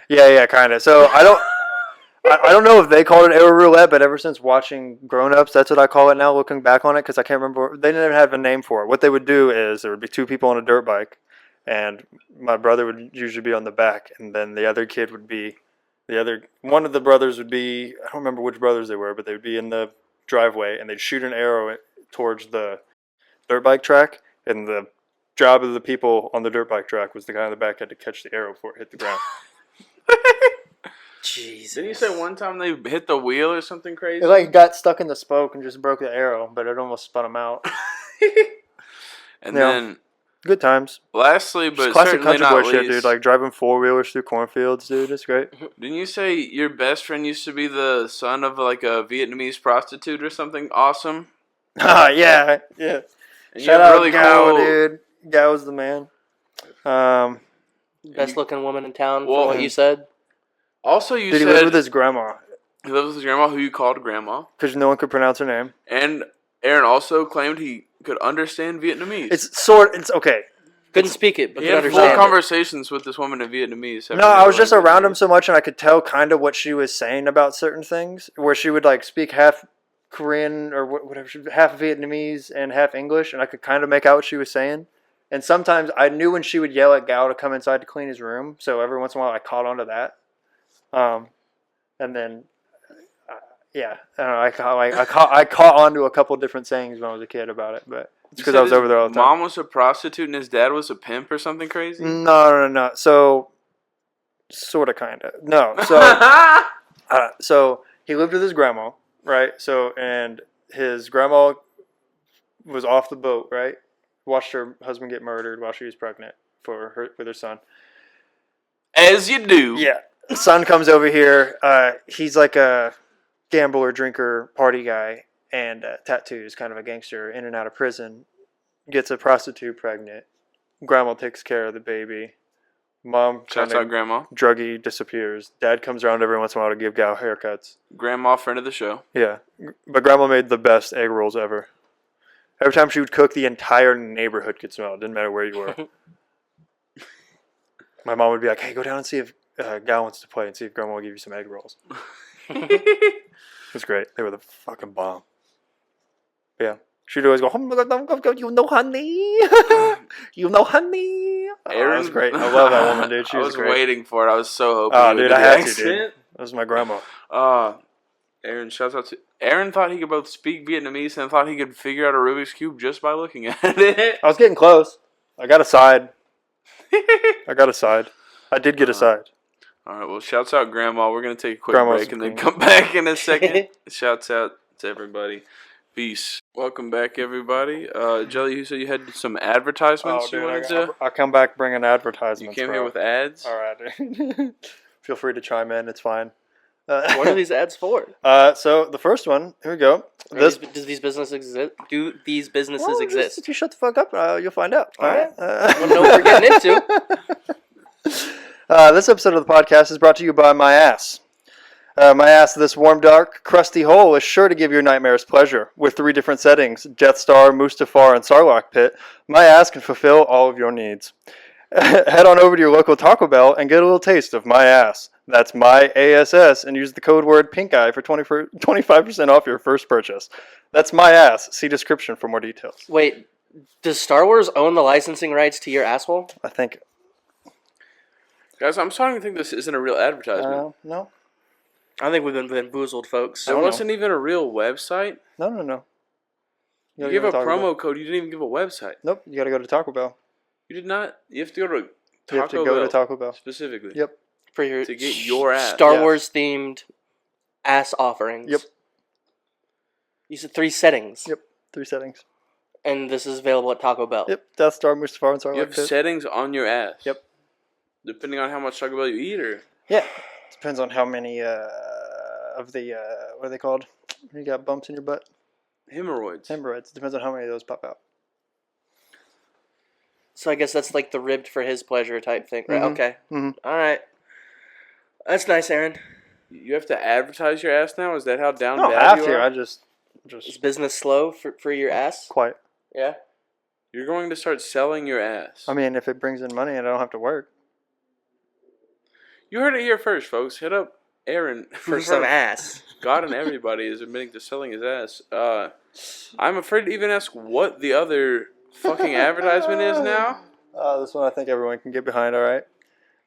Yeah, kind of. So I don't know if they called it arrow roulette, but ever since watching Grown Ups, that's what I call it now. Looking back on it, because I can't remember, they didn't even have a name for it. What they would do is there would be two people on a dirt bike, and my brother would usually be on the back, and then the other kid would be one of the brothers would be, I don't remember which brothers they were, but they would be in the driveway, and they'd shoot an arrow towards the dirt bike track, and the job of the people on the dirt bike track was the guy on the back had to catch the arrow before it hit the ground. Jesus. Didn't you say one time they hit the wheel or something crazy? It like got stuck in the spoke and just broke the arrow, but it almost spun him out. And Yeah. then, Good times. lastly, Just but classic certainly country not boy least, shit, dude. Like driving 4-wheelers through cornfields, dude. It's great. didn't you say your best friend used to be the son of like a Vietnamese prostitute or something awesome? Yeah. And you Shout have out really Gao, cool. dude. Gao's the man. Best looking woman in town, Well, from what you said. Also, you Dude, he said lived with his grandma he lived with his grandma, who you called grandma. because no one could pronounce her name. And Aaron also claimed he could understand Vietnamese. It's okay. Couldn't speak it, but he could had full understand it. conversations with this woman in Vietnamese. No, I was just around him so much, and I could tell kind of what she was saying about certain things. Where she would like speak half Korean or whatever, half Vietnamese and half English, and I could kind of make out what she was saying. And sometimes I knew when she would yell at Gao to come inside to clean his room, so every once in a while I caught on to that. And then, yeah, I don't know, I caught on to a couple different sayings when I was a kid about it, but it's because I was over there all the time. Mom was a prostitute and his dad was a pimp or something crazy? No. So, sort of, kind of. No. So, so he lived with his grandma, right? So, and his grandma was off the boat, right? Watched her husband get murdered while she was pregnant with her son. As you do. Yeah. Son comes over here. He's like a gambler, drinker, party guy, and tattoos, kind of a gangster, in and out of prison. Gets a prostitute pregnant. Grandma takes care of the baby. Mom, Shouts out Grandma. druggie, disappears. Dad comes around every once in a while to give Gao haircuts. Grandma, friend of the show. Yeah. But Grandma made the best egg rolls ever. Every time she would cook, the entire neighborhood could smell it. Didn't matter where you were. My mom would be like, hey, go down and see if Gao wants to play and see if Grandma will give you some egg rolls. It was great. They were the fucking bomb. Yeah. She'd always go, oh my God, you know, honey. You know, honey. Oh, that was great. I love that woman, dude. She I was was great. waiting for it. I was so hoping. Oh, you would dude, do I the had to, accent. dude. That was my grandma. Aaron, shouts out to Aaron. Thought he could both speak Vietnamese and thought he could figure out a Rubik's Cube just by looking at it. I was getting close. I got a side. I did get a side. All right, well, shouts out Grandma. We're going to take a quick Grandma's break and then queen. come back in a second. Shouts out to everybody. Peace. Welcome back, everybody. Jelly, you said you had some advertisements you wanted to... I come back bringing You advertisements. came here with ads? All right, dude. Feel free to chime in. It's fine. What are these ads for? So the first one, here we go. Does these businesses exist? Do these businesses exist? If you shut the fuck up, you'll find out. All right. We'll know what we're getting into. This episode of the podcast is brought to you by My Ass. My Ass, this warm, dark, crusty hole is sure to give your nightmares pleasure. With 3 different settings, Death Star, Mustafar, and Sarlacc Pit, My Ass can fulfill all of your needs. Head on over to your local Taco Bell and get a little taste of My Ass. That's My ASS, and use the code word PINKEYE for 25% off your first purchase. That's My Ass. See description for more details. Wait, Does Star Wars own the licensing rights to your asshole? I think. Guys, I'm starting to think this isn't a real advertisement. No. I think we've been bamboozled, folks. There wasn't even a real website. No. You gave a promo code. You didn't even give a website. Nope. You got to go to Taco Bell. You did not. You have to go to You have to go to Taco Bell specifically. Yep. For your To get your ass. Star Wars themed ass offerings. Yep. You said 3 settings. Yep. 3 settings. And this is available at Taco Bell. Yep. Death Star, Mustafar, and You have Sarlacc pit. settings on your ass. Yep. Depending on how much Taco Bell you eat, or Yeah. Depends on how many of the what are they called? When you got bumps in your butt. hemorrhoids. Hemorrhoids. Depends on how many of those pop out. So I guess that's like the ribbed for his pleasure type thing, right? Mhm. Okay. Mhm. All right. That's nice, Aaron. You have to advertise your ass now. Is that how down I don't bad have you to. are? I just Is business slow for your ass? quite. Yeah. You're going to start selling your ass. I mean, if it brings in money and I don't have to work. You heard it here first, folks. Hit up Aaron For some ass. God and everybody is admitting to selling his ass. I'm afraid to even ask what the other fucking advertisement is now. This one I think everyone can get behind. All right.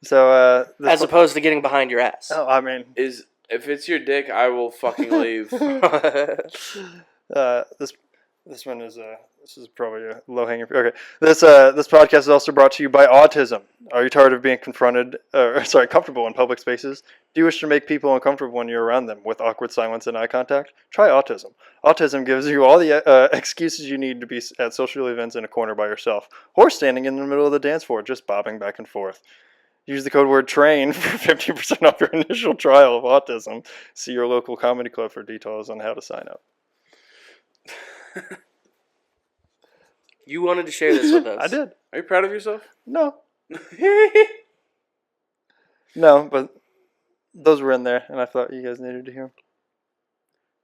So this As opposed to getting behind your ass. oh, I mean, Is if it's your dick, I will fucking leave. this one is this is probably a low hanging fruit. Okay, this podcast is also brought to you by autism. Are you tired of being comfortable in public spaces? Do you wish to make people uncomfortable when you're around them with awkward silence and eye contact? Try autism. Autism gives you all the excuses you need to be at social events in a corner by yourself, or standing in the middle of the dance floor, just bobbing back and forth. Use the code word TRAIN for 50% off your initial trial of autism. See your local comedy club for details on how to sign up. You wanted to share this with us. I did. Are you proud of yourself? No. No, but those were in there, and I thought you guys needed to hear them.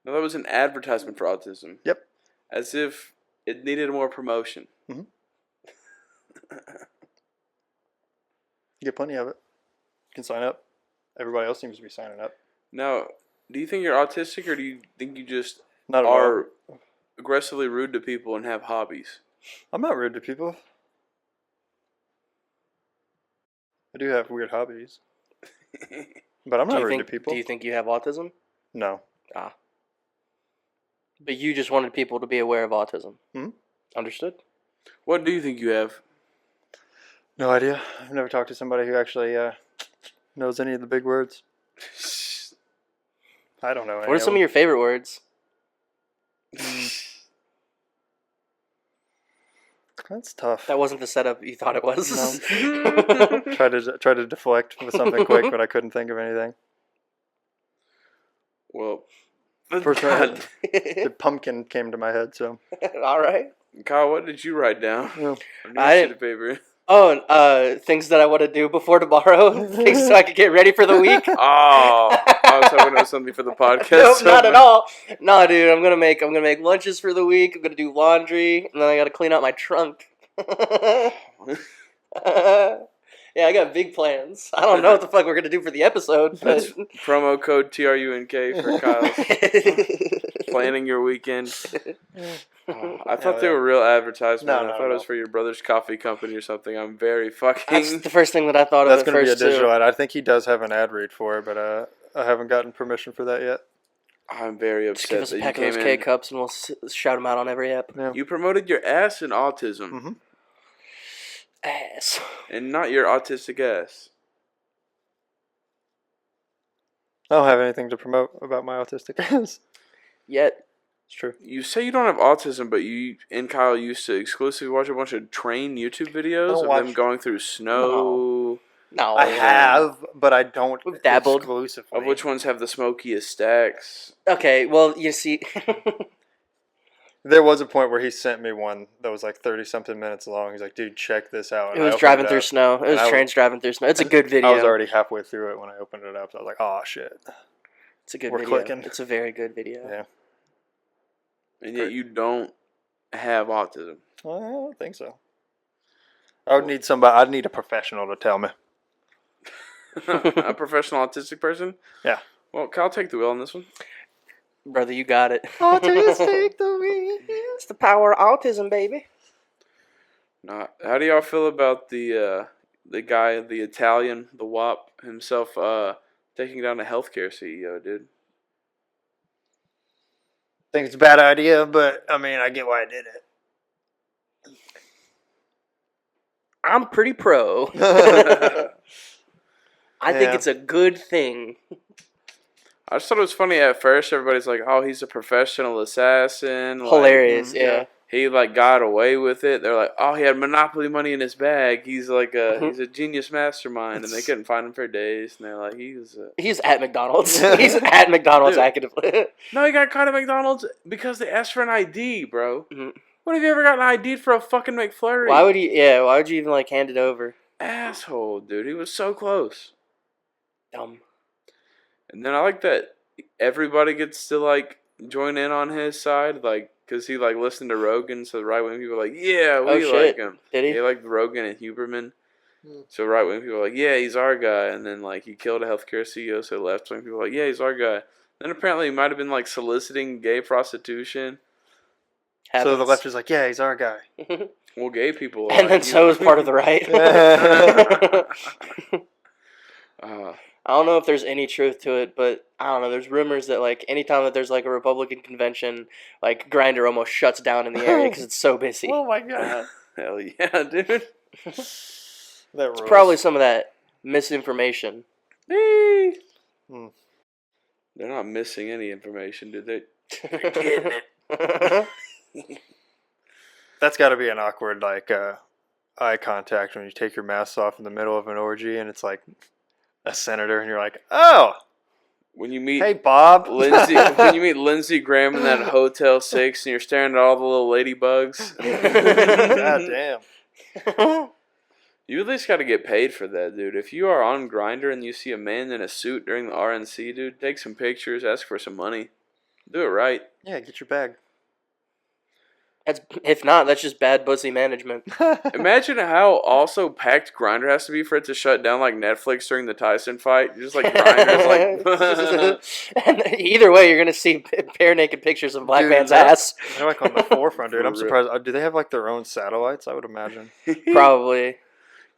No, that was an advertisement for autism. Yep. As if it needed more promotion. You get plenty of it. You can sign up. Everybody else seems to be signing up. Now, do you think you're autistic, or do you think you just Not at are all. aggressively rude to people and have hobbies? I'm not rude to people. I do have weird hobbies. But I'm not rude to people. Do you think you have autism? No. But you just wanted people to be aware of autism. Understood? What do you think you have? No idea. I've never talked to somebody who actually knows any of the big words. I don't know. What are some of your favorite words? That's tough. That wasn't the setup you thought it was. No. Try to deflect with something quick, but I couldn't think of anything. Well, First God. the pumpkin came to my head, so. All right. Kyle, what did you write down? Yeah. I did a paper. Oh, things that I want to do before tomorrow. Things so I could get ready for the week. Oh, I was hoping it was something for the podcast. No, not at all. No, dude, I'm gonna make lunches for the week. I'm gonna do laundry, and then I gotta clean out my trunk. Yeah, I got big plans. I don't know what the fuck we're gonna do for the episode. That's But... promo code TRUNK for Kyle. Planning your weekend. Oh, I thought they were real advertisements. No, I thought it was for your brother's coffee company or something. I'm very fucking. That's the first thing that I thought That's of at going to be a first, digital too. ad. I think he does have an ad read for it, but I haven't gotten permission for that yet. I'm very Just give upset us a that you pack of came those in. K-Cups and we'll shout them out on every app. Yeah. You promoted your ass in autism, Ass. and not your autistic ass. I don't have anything to promote about my autistic ass. Yet. It's true. You say you don't have autism, but you and Kyle used to exclusively watch a bunch of train YouTube videos of them going through snow. No. I have, but I don't We've dabbled. exclusively. Of which ones have the smokiest stacks? Okay, well, you see... There was a point where he sent me one that was like 30-something minutes long. He's like, dude, check this out. It And I was opened driving it through up, snow. It and was I trains driving through snow. It's a good video. I was already halfway through it when I opened it up. So I was like, oh, shit. It's a good We're video. clicking. It's a very good video. Yeah. And yet you don't have autism. Well, I don't think so. I would need somebody. I'd need a professional to tell me. A professional autistic person? Yeah. Well, Kyle, take the wheel on this one. Brother, you got it. Autistic the wheel. It's the power of autism, baby. How do y'all feel about the guy, the Italian, the WAP himself, taking down a healthcare CEO, dude? I think it's a bad idea, but I mean, I get why I did it. I'm pretty pro. I think Yeah. it's a good thing. I just thought it was funny at first. Everybody's like, "Oh, he's a professional assassin." Hilarious, Like, yeah. He got away with it. They're like, "Oh, he had Monopoly money in his bag. He's he's a genius mastermind." And they couldn't find him for days. And they're like, He's at McDonald's. He's at McDonald's Dude. actively. No, he got caught at McDonald's because they asked for an ID, bro. Mhm. When have you ever gotten an ID for a fucking McFlurry? Why would you even hand it over? Asshole, dude. He was so close. Dumb. And then I like that everybody gets to join in on his side, because he listened to Rogan, so the right wing people are like, yeah, we like him. Did he? They like Rogan and Huberman. Hmm. So right wing people are like, yeah, he's our guy. And then he killed a healthcare CEO, so left wing people are like, yeah, he's our guy. Then apparently he might have been soliciting gay prostitution. so the left is like, yeah, he's our guy. Well, gay people. And then so is part of the right. I don't know if there's any truth to it, but I don't know. There's rumors that anytime that there's a Republican convention, Grindr almost shuts down in the area because it's so busy. Oh my god. Hell yeah, dude. It's probably some of that misinformation. Hey. Hmm. They're not missing any information, dude. They're getting it. That's got to be an awkward eye contact when you take your mask off in the middle of an orgy and it's a senator and you're like, oh, When you meet hey Bob, when you meet Lindsey Graham in that Hotel 6 and you're staring at all the little ladybugs. God damn. You at least got to get paid for that, dude. If you are on Grindr and you see a man in a suit during the RNC, dude, take some pictures, ask for some money. Do it right. Yeah, get your bag. If not, that's just bad pussy management. Imagine how also packed Grindr has to be for it to shut down like Netflix during the Tyson fight. Just Grindr's And either way, you're gonna see bare naked pictures of black Dude, man's that- ass. They're on the forefront, dude. I'm For real. surprised. Do they have their own satellites? I would imagine. Probably.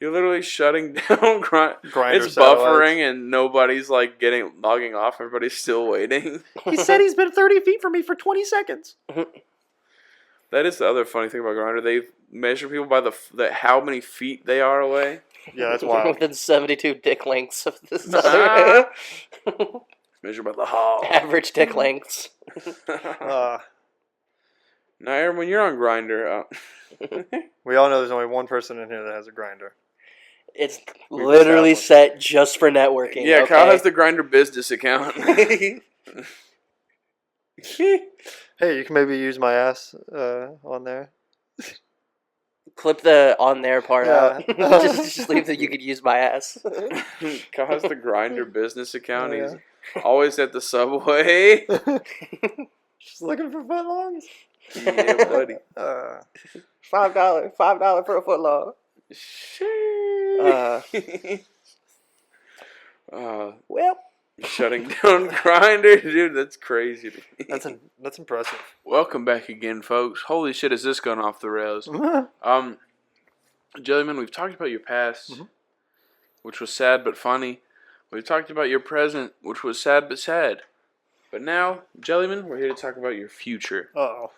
You're literally shutting down Grindr. Grindr It's satellites. buffering and nobody's logging off. Everybody's still waiting. He said he's been 30 feet from me for 20 seconds. That is the other funny thing about Grindr. They measure people by how many feet they are away. Yeah, that's wild. Within 72 dick lengths of this other Measured by the hall. average dick lengths. Now, Aaron, when you're on Grindr, We all know there's only one person in here that has a grinder. It's We've literally established. set just for networking. yeah, okay? Kyle has the Grindr business account. Hey, you can maybe use my ass on there. Clip the on there part Yeah. out. just leave that you could use my ass. Kyle has the Grindr business account. Oh, yeah. He's always at the subway. Just looking for footlongs. Yeah, buddy. $5 for a foot long. Well, Shutting down Grindr, dude, that's crazy to me. That's impressive. Welcome back again, folks. Holy shit, is this gone off the rails? Jellyman, we've talked about your past, which was sad but funny. We've talked about your present, which was sad but sad. But now, Jellyman, we're here to talk about your future. Uh-oh.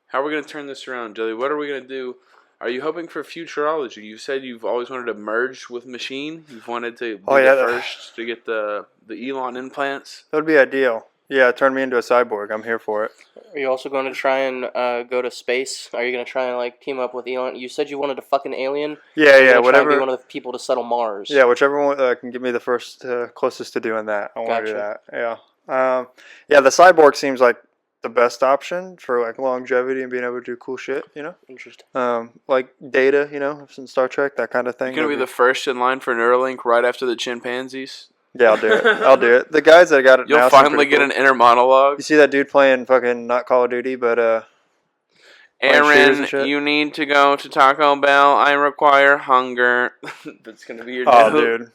How are we going to turn this around, Jelly? What are we going to do? Are you hoping for futurology? You said you've always wanted to merge with machine. You've wanted to be the first to get the Elon implants. That would be ideal. Yeah, turn me into a cyborg. I'm here for it. are you also going to try and go to space? Are you going to try and team up with Elon? You said you wanted to fuck an alien. Yeah, You're gonna whatever. Try and be one of the people to settle Mars. Yeah, whichever one can give me the first closest to doing that. I want to do that. Yeah. Yeah, the cyborg seems like the best option for longevity and being able to do cool shit, Interesting. like Data, from Star Trek, that kind of thing. You're going to be the first in line for Neuralink right after the chimpanzees. Yeah, I'll do it. I'll do it. The guys that got it You'll now seem finally pretty get cool. an inner monologue. You see that dude playing fucking not Call of Duty, but playing shooters Aaron, and shit? you need to go to Taco Bell. I require hunger. That's going to be your Oh, joke. dude,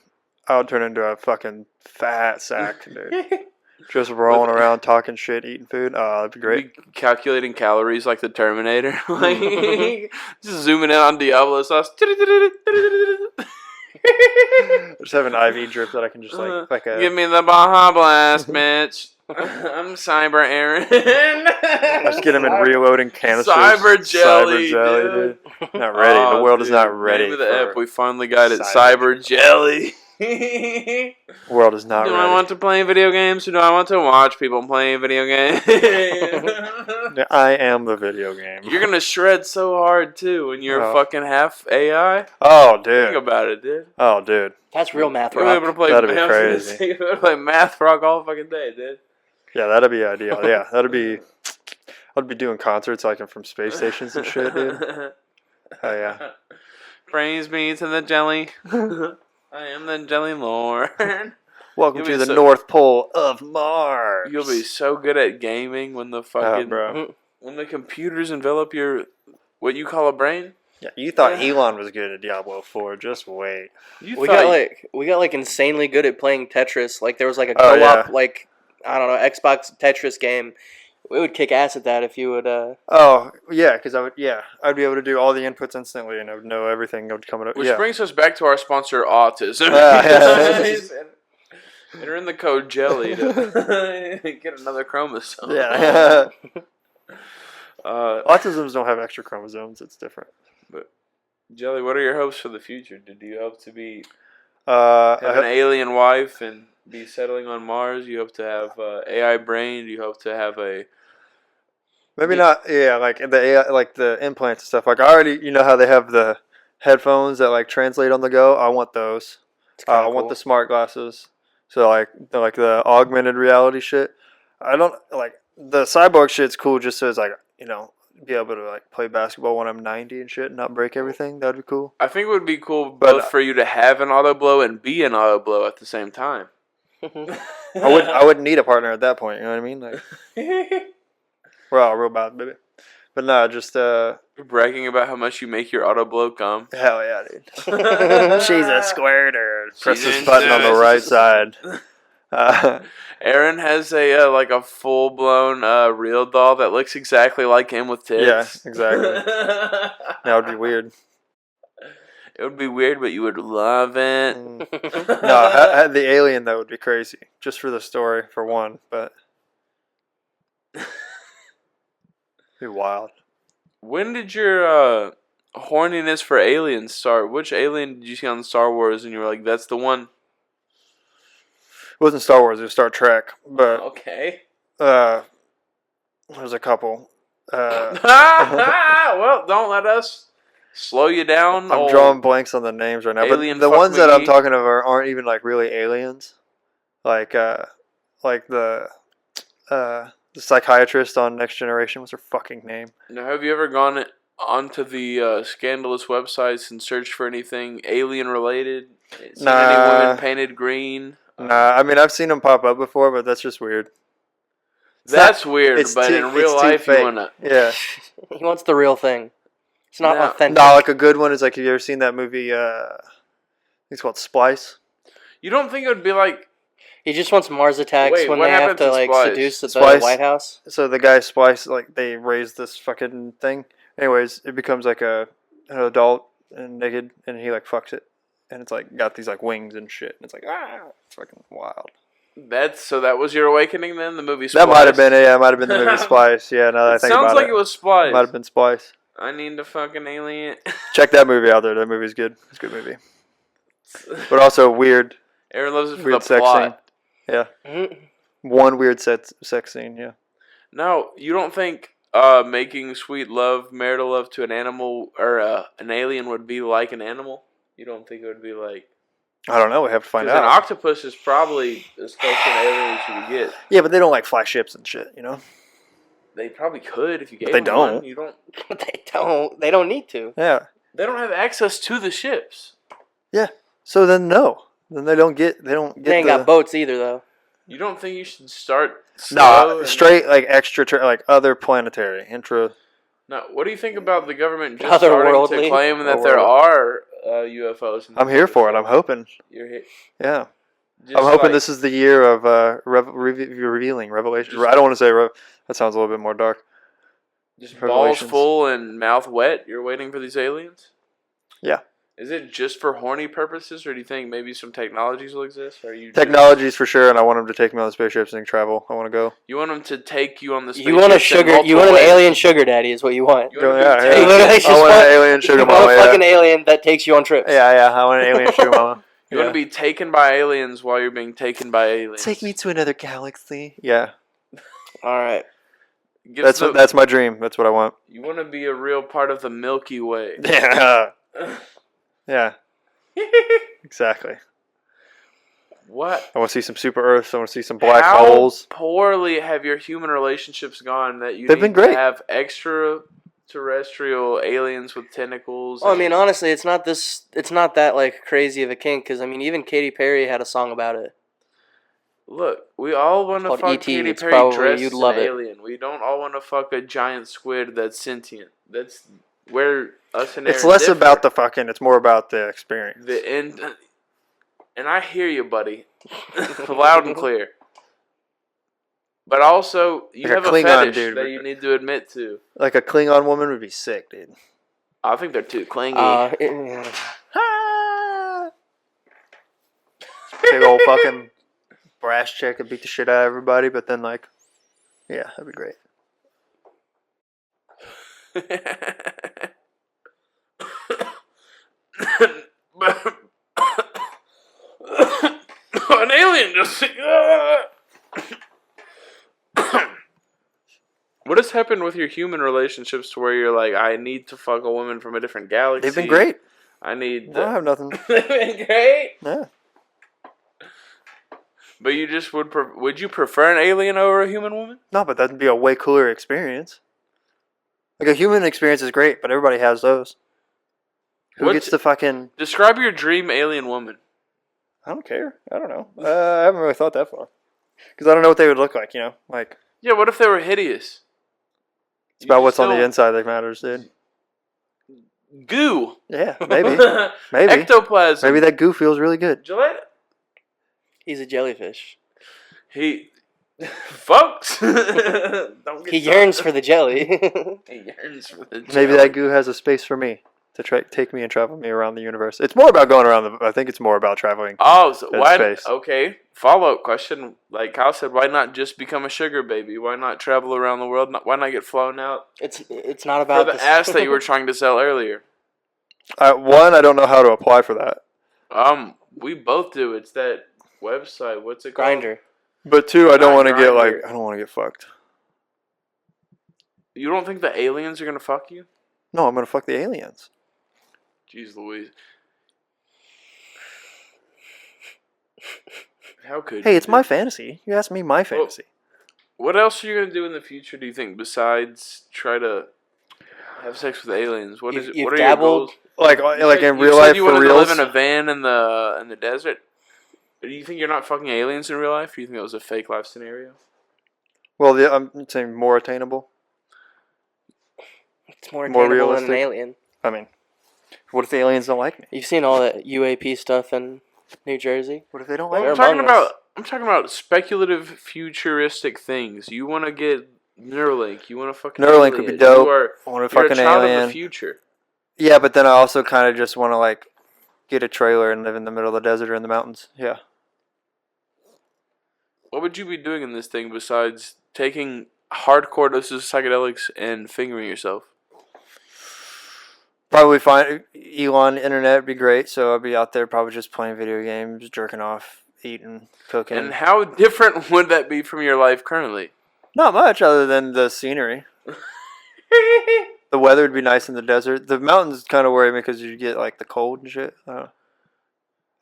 I would turn into a fucking fat sack, dude. Just rolling around, talking shit, eating food. Oh, that'd be great. Be calculating calories like the Terminator. Like, just zooming in on Diablo sauce. Just have an IV drip that I can just like a. Give me the Baja Blast, bitch. I'm Cyber Aaron. Just get him in reloading canisters. Cyber jelly, dude. Not ready. The world is not ready. Name of the app, we finally got it. Cyber Cyber jelly. World is not Do ready. I want to play video games or do I want to watch people playing video games? I am the video game. You're gonna shred so hard too when you're fucking half AI. Oh, dude. Think about it, dude. Oh, dude. That's real math You're rock. able to play. That'd be crazy. You're able to play math rock all fucking day, dude. Yeah, that'd be ideal. Yeah, that'd be. I'd be doing concerts like from space stations and shit, dude. Oh yeah. Praise be to the jelly. I am the jelly lord. Welcome to the North Pole of Mars. You'll be so good at gaming when the fucking bro. when the computers envelop your what you call a brain. Yeah, you thought Elon was good at Diablo 4. Just wait. We got like insanely good at playing Tetris. Like there was like a co-op like I don't know Xbox Tetris game. We would kick ass at that if you would. Oh yeah, because I'd be able to do all the inputs instantly, and I would know everything that would come up. Which brings us back to our sponsor, Autism. Enter in the code jelly to get another chromosome. Yeah. Autisms don't have extra chromosomes. It's different. But Jelly, what are your hopes for the future? Do you hope to be have an alien wife and be settling on Mars? You hope to have AI brain? Do you hope to have a maybe not? Yeah, like the AI, like the implants and stuff. Like I already, you know how they have the headphones that like translate on the go. I want those. I want the smart glasses. So like the augmented reality shit. I don't like the cyborg shit's cool just so it's like, you know, be able to like play basketball when I'm 90 and shit and not break everything. That'd be cool. I think it would be cool both for you to have an auto blow and be an auto blow at the same time. I wouldn't need a partner at that point, you know what I mean? Like we're all robots, baby. But no, just bragging about how much you make your auto blow come. Hell yeah, dude. She's a squirter. Press this button on the right side. Aaron has a like a full blown real doll that looks exactly like him with tits. Yeah, exactly. That would be weird. It would be weird, but you would love it. No, the alien though would be crazy, just for the story, for one. But be wild. When did your horniness for aliens start? Which alien did you see on Star Wars and you were like, that's the one? It wasn't Star Wars, it was Star Trek. But okay. There's a couple. Well, don't let us slow you down. I'm drawing blanks on the names right now. But the ones that I'm talking of aren't even like really aliens. Like the psychiatrist on Next Generation. What's her fucking name? Now, have you ever gone onto the scandalous websites and searched for anything alien related? Seen any women painted green? Nah, I mean I've seen them pop up before, but that's just weird. That's weird, but in real life you wanna. Yeah. He wants the real thing. It's not authentic. No, like a good one is like, have you ever seen that movie? I think it's called Splice. You don't think it would be like? He just wants Mars attacks when they have to like seduce the White House. So the guy Splice, like they raise this fucking thing. Anyways, it becomes like an adult and naked, and he like fucks it, and it's like got these like wings and shit, and it's like it's fucking wild. That was your awakening then, the movie Splice? That might have been it. Yeah, it might have been the movie Splice. Yeah, now that I think about it. Sounds like it was Splice. Might have been Splice. I need to fucking alien. Check that movie out there. That movie's good. It's a good movie. But also weird. Aaron loves it for weird the sex plot. Scene. Yeah. One weird sex scene, yeah. No, you don't think making sweet love, marital love to an animal or an alien would be like an animal? You don't think it would be like... I don't know. We have to find out. An octopus is probably as close to an alien as you would get. Yeah, but they don't like fly ships and shit, you know? They probably could if you gave them one. You don't. They don't. They don't need to. Yeah. They don't have access to the ships. Yeah. So then no. Then they don't get. They ain't got boats either, though. You don't think you should start? No, straight like extra, like other planetary intra. Now, what do you think about the government just starting to claim that there are UFOs? I'm here for it. I'm hoping. You're here. Yeah. I'm hoping this is the year of revealing revelations. I don't want to say that sounds a little bit more dark. Just balls full and mouth wet. You're waiting for these aliens? Yeah. Is it just for horny purposes, or do you think maybe some technologies will exist? Or you technologies for sure, and I want them to take me on the spaceships and travel. I want to go. You want them to take you on the spaceships? You want an alien sugar daddy is what you want. I want an alien sugar mama. You want a fucking alien that takes you on trips. Yeah, I want an alien sugar mama. You want to be taken by aliens while you're being taken by aliens. Take me to another galaxy. Yeah. All right. That's my dream. That's what I want. You want to be a real part of the Milky Way. Yeah. Yeah. Exactly. What? I want to see some super Earths. I want to see some black holes. How poorly have your human relationships gone that you They've need been great. to have extraterrestrial aliens with tentacles? Well, I mean, honestly, it's not that like crazy of a kink, because I mean, even Katy Perry had a song about it. Look, we all want to fuck E.T. Katy It's Perry probably- dressed you'd as love an it. alien. We don't all want to fuck a giant squid that's sentient. That's where us and It's Aaron less differ. about the fucking. It's more about the experience. And I hear you, buddy, loud and clear. But also, you Like a have a Klingon fetish dude. that you need to admit to. Like a Klingon woman would be sick, dude. I think they're too clingy. Big old fucking brass chick that beat the shit out of everybody, but then like, yeah, that'd be great. An alien just. What has happened with your human relationships to where you're like, I need to fuck a woman from a different galaxy? They've been great. I need. I have nothing. They've been great. Yeah. But you just would you prefer an alien over a human woman? No, but that'd be a way cooler experience. Like a human experience is great, but everybody has those. Who gets the fucking? Describe your dream alien woman. I don't care. I don't know. I haven't really thought that far. Because I don't know what they would look like, you know? Like, Yeah, what if they were hideous? it's about what's on the inside that matters, dude. Goo. Yeah, maybe. Maybe. Ectoplasm. Maybe that goo feels really good. Gillette. He's a jellyfish. Folks. He yearns for the jelly. He yearns for the Maybe jelly. that goo has a space for me to take me and travel me around the universe. It's more about going around I think it's more about traveling. Oh, so in why? space. Okay. Follow-up question. Like Kyle said, why not just become a sugar baby? Why not travel around the world? Why not get flown out It's not for about the ass that you were trying to sell earlier? One, I don't know how to apply for that. We both do. It's that website. What's it called? Grinder. But two, I don't want to get Grindr. I don't want to get fucked. You don't think the aliens are gonna fuck you? No, I'm gonna fuck the aliens. Jeez Louise. How could Hey, you it's my fantasy. You asked me my fantasy. What else are you gonna do in the future? Do you think besides try to have sex with aliens? What is it? You've What are dabbled? your goals? Like in You real said life you for wanted reals. to live in a van in the desert. Do you think you're not fucking aliens in real life? Or do you think that was a fake life scenario? Well, I'm saying more attainable. It's more More attainable than an realistic. alien. I mean, what if the aliens don't like me? You've seen all that UAP stuff in New Jersey? What if they don't They're like me? I'm among us. talking about speculative, futuristic things. You want to get Neuralink. You want to fucking Neuralink would be alien. dope. You are, I want to you're fuck a an child alien. of the future. Yeah, but then I also kind of just want to like get a trailer and live in the middle of the desert or in the mountains. Yeah. What would you be doing in this thing besides taking hardcore doses of psychedelics and fingering yourself? Probably find Elon internet would be great. So I'd be out there probably just playing video games, jerking off, eating, cooking. And how different would that be from your life currently? Not much other than the scenery. The weather would be nice in the desert. The mountains kind of worry me because you get like the cold and shit.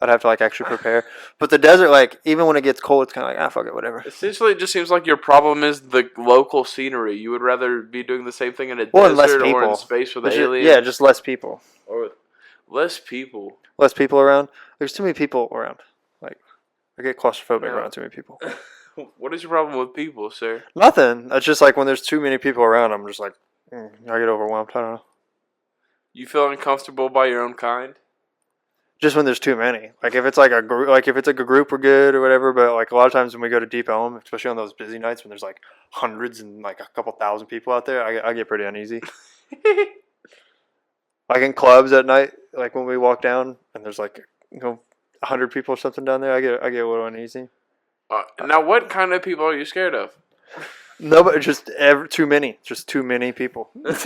I'd have to like actually prepare. But the desert, like even when it gets cold, it's kind of like fuck it, whatever. Essentially, it just seems like your problem is the local scenery. You would rather be doing the same thing in a Well, and less desert or in people. space with But aliens. yeah, just less people. Or with less people. Less people around. There's too many people around. Like I get claustrophobic No. around too many people. What is your problem with people, sir? Nothing. It's just like when there's too many people around, I'm just like I get overwhelmed. I don't know. You feel uncomfortable by your own kind? Just when there's too many. Like if it's like a group, we're good or whatever. But like a lot of times when we go to Deep Elm, especially on those busy nights when there's like hundreds and like a couple thousand people out there, I get pretty uneasy. Like in clubs at night, like when we walk down and there's like 100 people or something down there, I get a little uneasy. Now, what kind of people are you scared of? No, but just too many. Just too many people. What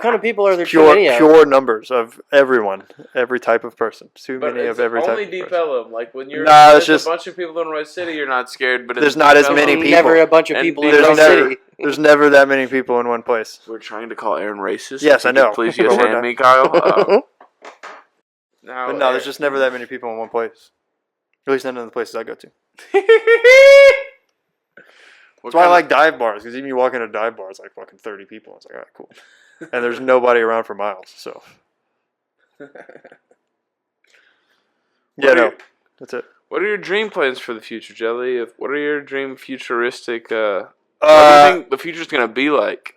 kind of people are there too many of? Pure numbers of everyone, every type of person. Too many of every type. Only Of Deep person. Ellum. Like when you're it's just just a bunch of people in Rose City, you're not scared. But there's not as many people. Never a bunch of people in there's Rose City. There's never that many people in one place. We're trying to call Aaron racist. Yes, I know. Please yes and me, Kyle. But no, there's just never that many people in one place. At least none of the places I go to. That's why I like dive bars, because even you walk into a dive bar, it's like fucking 30 people. It's like, all right, cool. And there's nobody around for miles, so. That's it. What are your dream plans for the future, Jelly? What are your dream futuristic, what do you think the future's going to be like?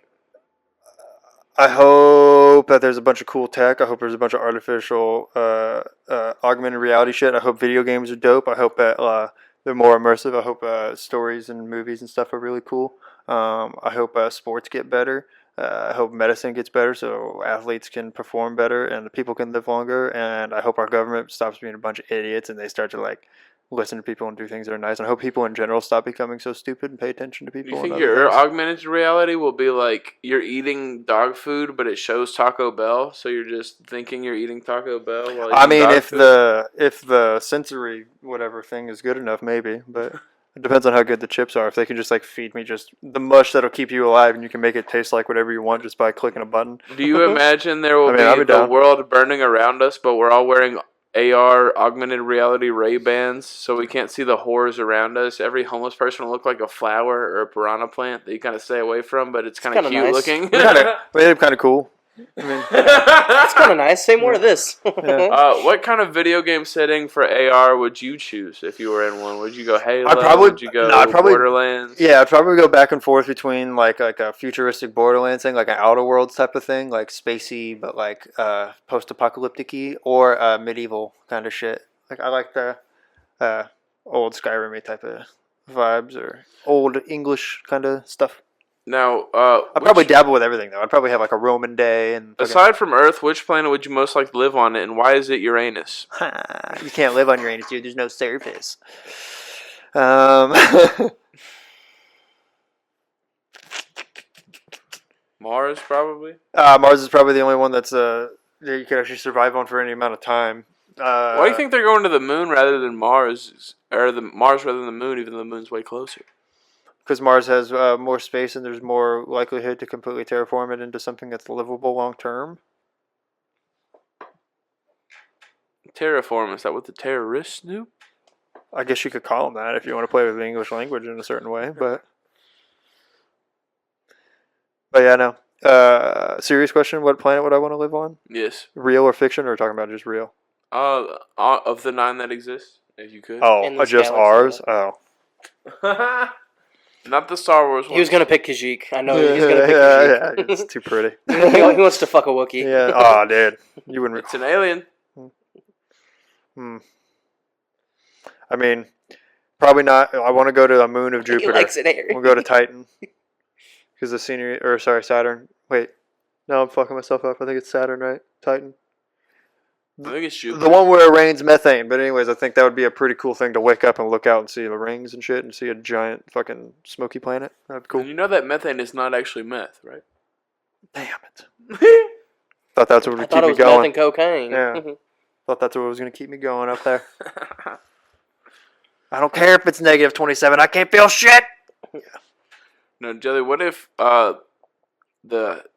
I hope that there's a bunch of cool tech. I hope there's a bunch of artificial augmented reality shit. I hope video games are dope. I hope that they're more immersive. I hope stories and movies and stuff are really cool. I hope sports get better. I hope medicine gets better so athletes can perform better and the people can live longer. And I hope our government stops being a bunch of idiots and they start to like listen to people and do things that are nice. And I hope people in general stop becoming so stupid and pay attention to people. Do you think your augmented reality will be like you're eating dog food, but it shows Taco Bell, so you're just thinking you're eating Taco Bell? While if the sensory whatever thing is good enough, maybe, but it depends on how good the chips are. If they can just like feed me just the mush that'll keep you alive, and you can make it taste like whatever you want just by clicking a button. Do you imagine there will be the world burning around us, but we're all wearing AR, augmented reality Ray-Bans, so we can't see the horrors around us? Every homeless person will look like a flower or a piranha plant that you kind of stay away from, but it's kind of cute nice. looking. They're kind of cool. I mean, it's kind of nice. Say more of this. What kind of video game setting for AR would you choose if you were in one? Would you go Halo? Would you go Borderlands? Yeah, I'd probably go back and forth between like a futuristic Borderlands thing, like an Outer Worlds type of thing, like spacey but like post-apocalyptic-y, or medieval kind of shit. Like I like the old Skyrim type of vibes or old English kind of stuff. Now, I'd probably dabble with everything though. I'd probably have like a Roman day and. Aside from Earth, which planet would you most like to live on, and why is it Uranus? You can't live on Uranus, dude. There's no surface. Mars, probably. Mars is probably the only one that's that you could actually survive on for any amount of time. Why do you think they're going to the moon rather than Mars, or the Mars rather than the moon, even though the moon's way closer? Because Mars has more space and there's more likelihood to completely terraform it into something that's livable long term. Terraform, is that what the terrorists do? I guess you could call them that if you want to play with the English language in a certain way, but yeah, no. Serious question, what planet would I want to live on? Yes. Real or fiction, or are we talking about just real? Of the 9 that exist, if you could. Oh, just ours? Oh. Not the Star Wars one. He was going to pick Kashyyyk. I know he was going to pick Kashyyyk. Yeah, it's too pretty. He wants to fuck a Wookiee. Yeah. Oh, dude. You wouldn't. It's an alien. I mean, probably not. I want to go to the moon of Jupiter. He likes it here. We'll go to Titan. Because the scenery, Saturn. Wait. No, I'm fucking myself up. I think it's Saturn, right? Titan. I think it's Jupiter. The one where it rains methane. But anyways, I think that would be a pretty cool thing to wake up and look out and see the rings and shit and see a giant fucking smoky planet. That'd be cool. And you know that methane is not actually meth, right? Damn it. Thought that's what would keep me going. I thought it was meth and cocaine. Yeah. Thought that's what was going to keep me going up there. I don't care if it's negative 27. I can't feel shit. Yeah. No, Jelly, what if the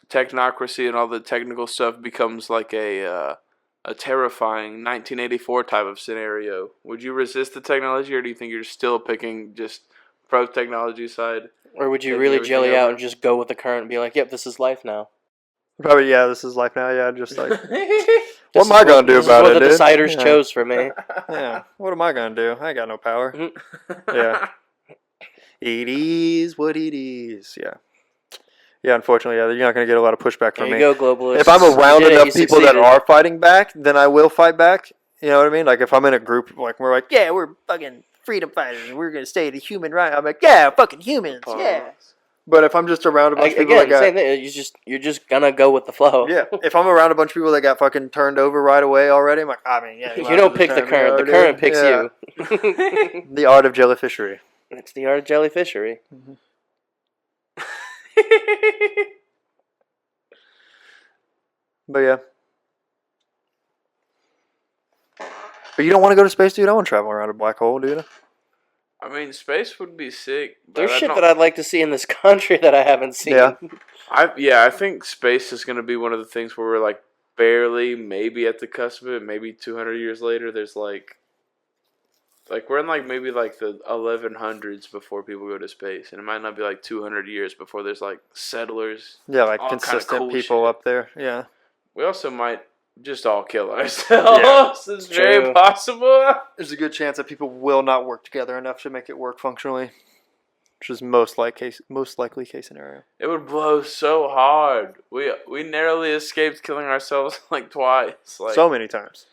technocracy and all the technical stuff becomes like a terrifying 1984 type of scenario? Would you resist the technology, or do you think you're still picking just pro-technology side? Or would you really jelly out and just go with the current and be like, yep, this is life now? Probably, yeah, this is life now. Yeah, just like, what am I going to do about it, dude? This is what the deciders Yeah. chose for me. Yeah, what am I going to do? I ain't got no power. Yeah. It is what it is, yeah. Yeah, unfortunately, yeah, you're not going to get a lot of pushback There from you me. go, globalists. If I'm around You did it, enough you people that succeeded. are fighting back, then I will fight back. You know what I mean? Like if I'm in a group, like we're like, yeah, we're fucking freedom fighters, and we're gonna stay the human right. I'm like, yeah, fucking humans, yeah. But if I'm just around a bunch of people that got, same thing. You're just gonna go with the flow. yeah, if I'm around a bunch of people that got fucking turned over right away already, I'm like, I mean, yeah, You don't pick the current. The current picks you. The art of jellyfishery. It's the art of jellyfishery. But yeah. But you don't want to go to space, dude? I want to travel around a black hole, dude. I mean, space would be sick. But There's shit that I'd like to see in this country that I haven't seen. Yeah. I think space is going to be one of the things where we're like barely, maybe at the cusp of it. Maybe 200 years later, there's like we're in like maybe like the 1100s before people go to space, and it might not be like 200 years before there's like settlers. Yeah, like all consistent kinda cool people shit. up there. Yeah. We also might just all kill ourselves. It's True. very possible. There's a good chance that people will not work together enough to make it work functionally, which is most likely case scenario. It would blow so hard. We narrowly escaped killing ourselves like twice. Like So many times.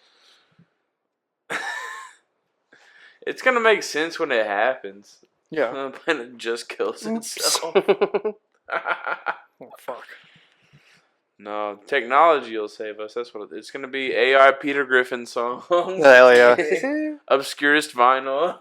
it's gonna make sense when it happens. Yeah. The planet just kills itself. Oh, fuck. No, technology will save us. That's what it's gonna be. AI Peter Griffin songs. Hell yeah. Obscurest vinyl.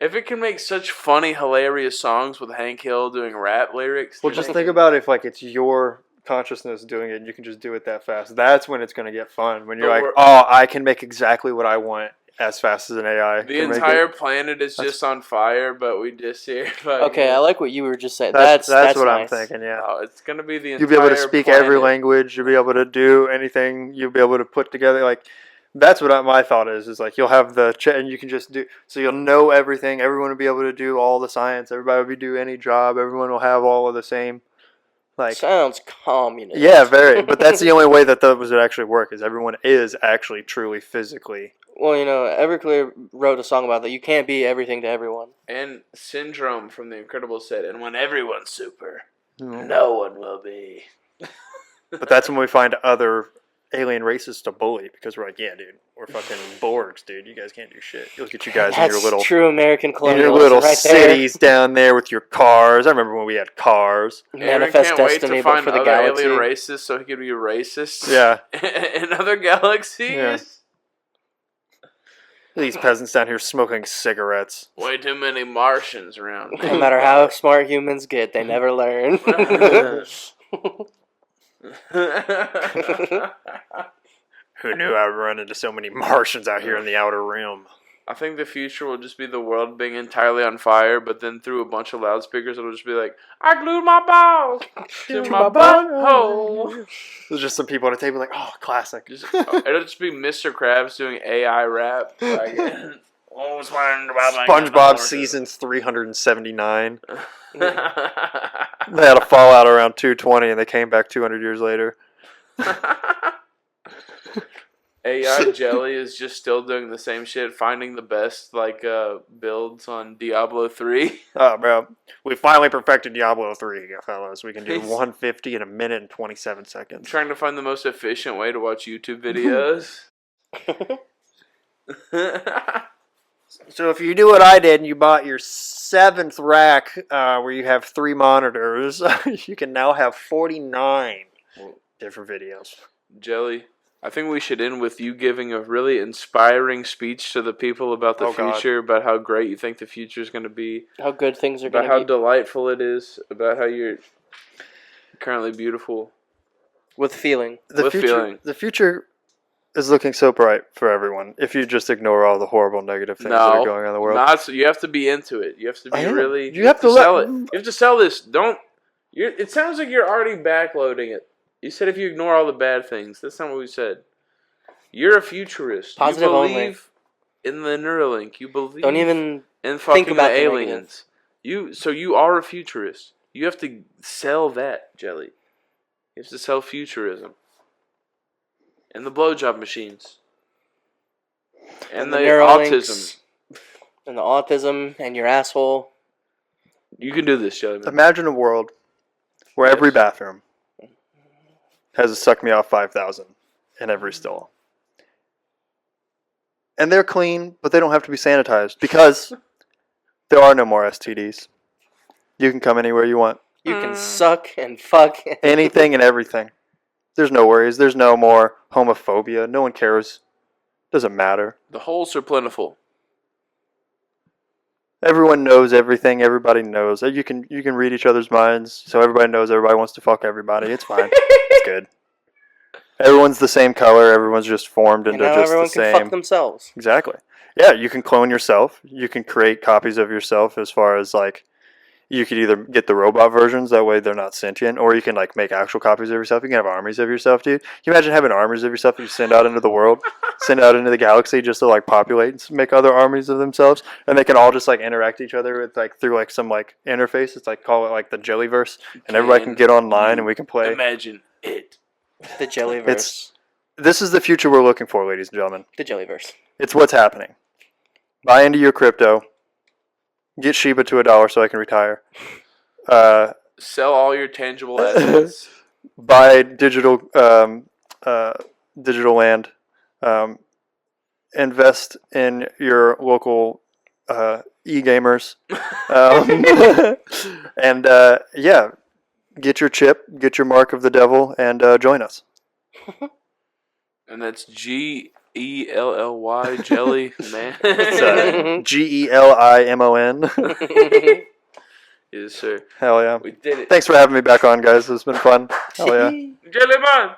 If it can make such funny, hilarious songs with Hank Hill doing rap lyrics. Well, just think about if like it's your consciousness doing it and you can just do it that fast. That's when it's going to get fun. When you're like, oh, I can make exactly what I want as fast as an AI. The entire planet is just on fire, but we just hear. Okay, I like what you were just saying. That's what nice. I'm thinking, yeah. Oh, it's going to be the entire You'll be able to speak planet. every language. You'll be able to do anything. You'll be able to put together, like, that's what my thought is like you'll have the and you can just do, so you'll know everything. Everyone will be able to do all the science. Everybody will be do any job. Everyone will have all of the same, like. Sounds communist. Yeah, very. But that's the only way that those would actually work, is everyone is actually truly physically. Well, Everclear wrote a song about that. You can't be everything to everyone. And Syndrome from The Incredibles said, and when everyone's super, no one will be. But that's when we find other alien races to bully, because we're like, yeah, dude, we're fucking Borgs, dude. You guys can't do shit. Look at you guys in your little true American in colonialism your little right cities down there with your cars. I remember when we had cars. Manifest Aaron can't Destiny, wait to but find for the other galaxy. alien races so he could be racist. Yeah. In other galaxies. Yeah. These peasants down here smoking cigarettes. Way too many Martians around. No matter how smart humans get, they never learn. Who knew I would run into so many Martians out here in the outer rim? I think the future will just be the world being entirely on fire, but then through a bunch of loudspeakers, it'll just be like, I glued my balls to my butthole. There's just some people at a table like, oh, classic. It'll just be Mr. Krabs doing AI rap. Like, SpongeBob season 379. They had a fallout around 220 and they came back 200 years later. AI Jelly is just still doing the same shit, finding the best builds on Diablo 3. Oh, bro. We finally perfected Diablo 3, fellas. We can do 150 in a minute and 27 seconds. Trying to find the most efficient way to watch YouTube videos. So if you do what I did and you bought your 7th rack where you have 3 monitors, you can now have 49 different videos. Jelly, I think we should end with you giving a really inspiring speech to the people about the future, about how great you think the future is going to be. How good things are going to be. About how delightful it is. About how you're currently beautiful. With feeling. The future is looking so bright for everyone if you just ignore all the horrible negative things that are going on in the world. Not so, you have to be into it. You have to be really... You have to sell it. You have to sell this. It sounds like you're already backloading it. You said if you ignore all the bad things. That's not what we said. You're a futurist. Positive you believe in the Neuralink. You believe Don't even in fucking think about the the aliens. So you are a futurist. You have to sell that, Jelly. You have to sell futurism. And the blowjob machines. And the autism. And the autism and your asshole. You can do this, Jelly. Imagine a world where every Yes. bathroom has a Suck Me Off 5000 in every stall. And they're clean, but they don't have to be sanitized because there are no more STDs. You can come anywhere you want. You can suck and fuck. Anything and everything. There's no worries. There's no more homophobia. No one cares. Doesn't matter. The holes are plentiful. Everyone knows everything. Everybody knows. You can read each other's minds, so everybody knows everybody wants to fuck everybody. It's fine. It's good. Everyone's the same color. Everyone's just formed into And now just everyone the can same. fuck themselves. Exactly. Yeah, you can clone yourself. You can create copies of yourself as far as like you could either get the robot versions, that way they're not sentient, or you can like make actual copies of yourself. You can have armies of yourself, dude. Can you imagine having armies of yourself that you send out into the world, send out into the galaxy just to like populate and make other armies of themselves, and they can all just like interact each other with like through like some like interface. It's like call it like the Jellyverse, and everybody can get online and we can play. Imagine it. The Jellyverse. This is the future we're looking for, ladies and gentlemen. The Jellyverse. It's what's happening. Buy into your crypto. Get Shiba to $1 so I can retire. Sell all your tangible assets. Buy digital land. Invest in your local e-gamers. And yeah, get your chip, get your mark of the devil, and join us. And that's Gelly jelly, man. It's GELIMON. Yes, sir. Hell yeah. We did it. Thanks for having me back on, guys. It's been fun. Hell yeah. Jelly man.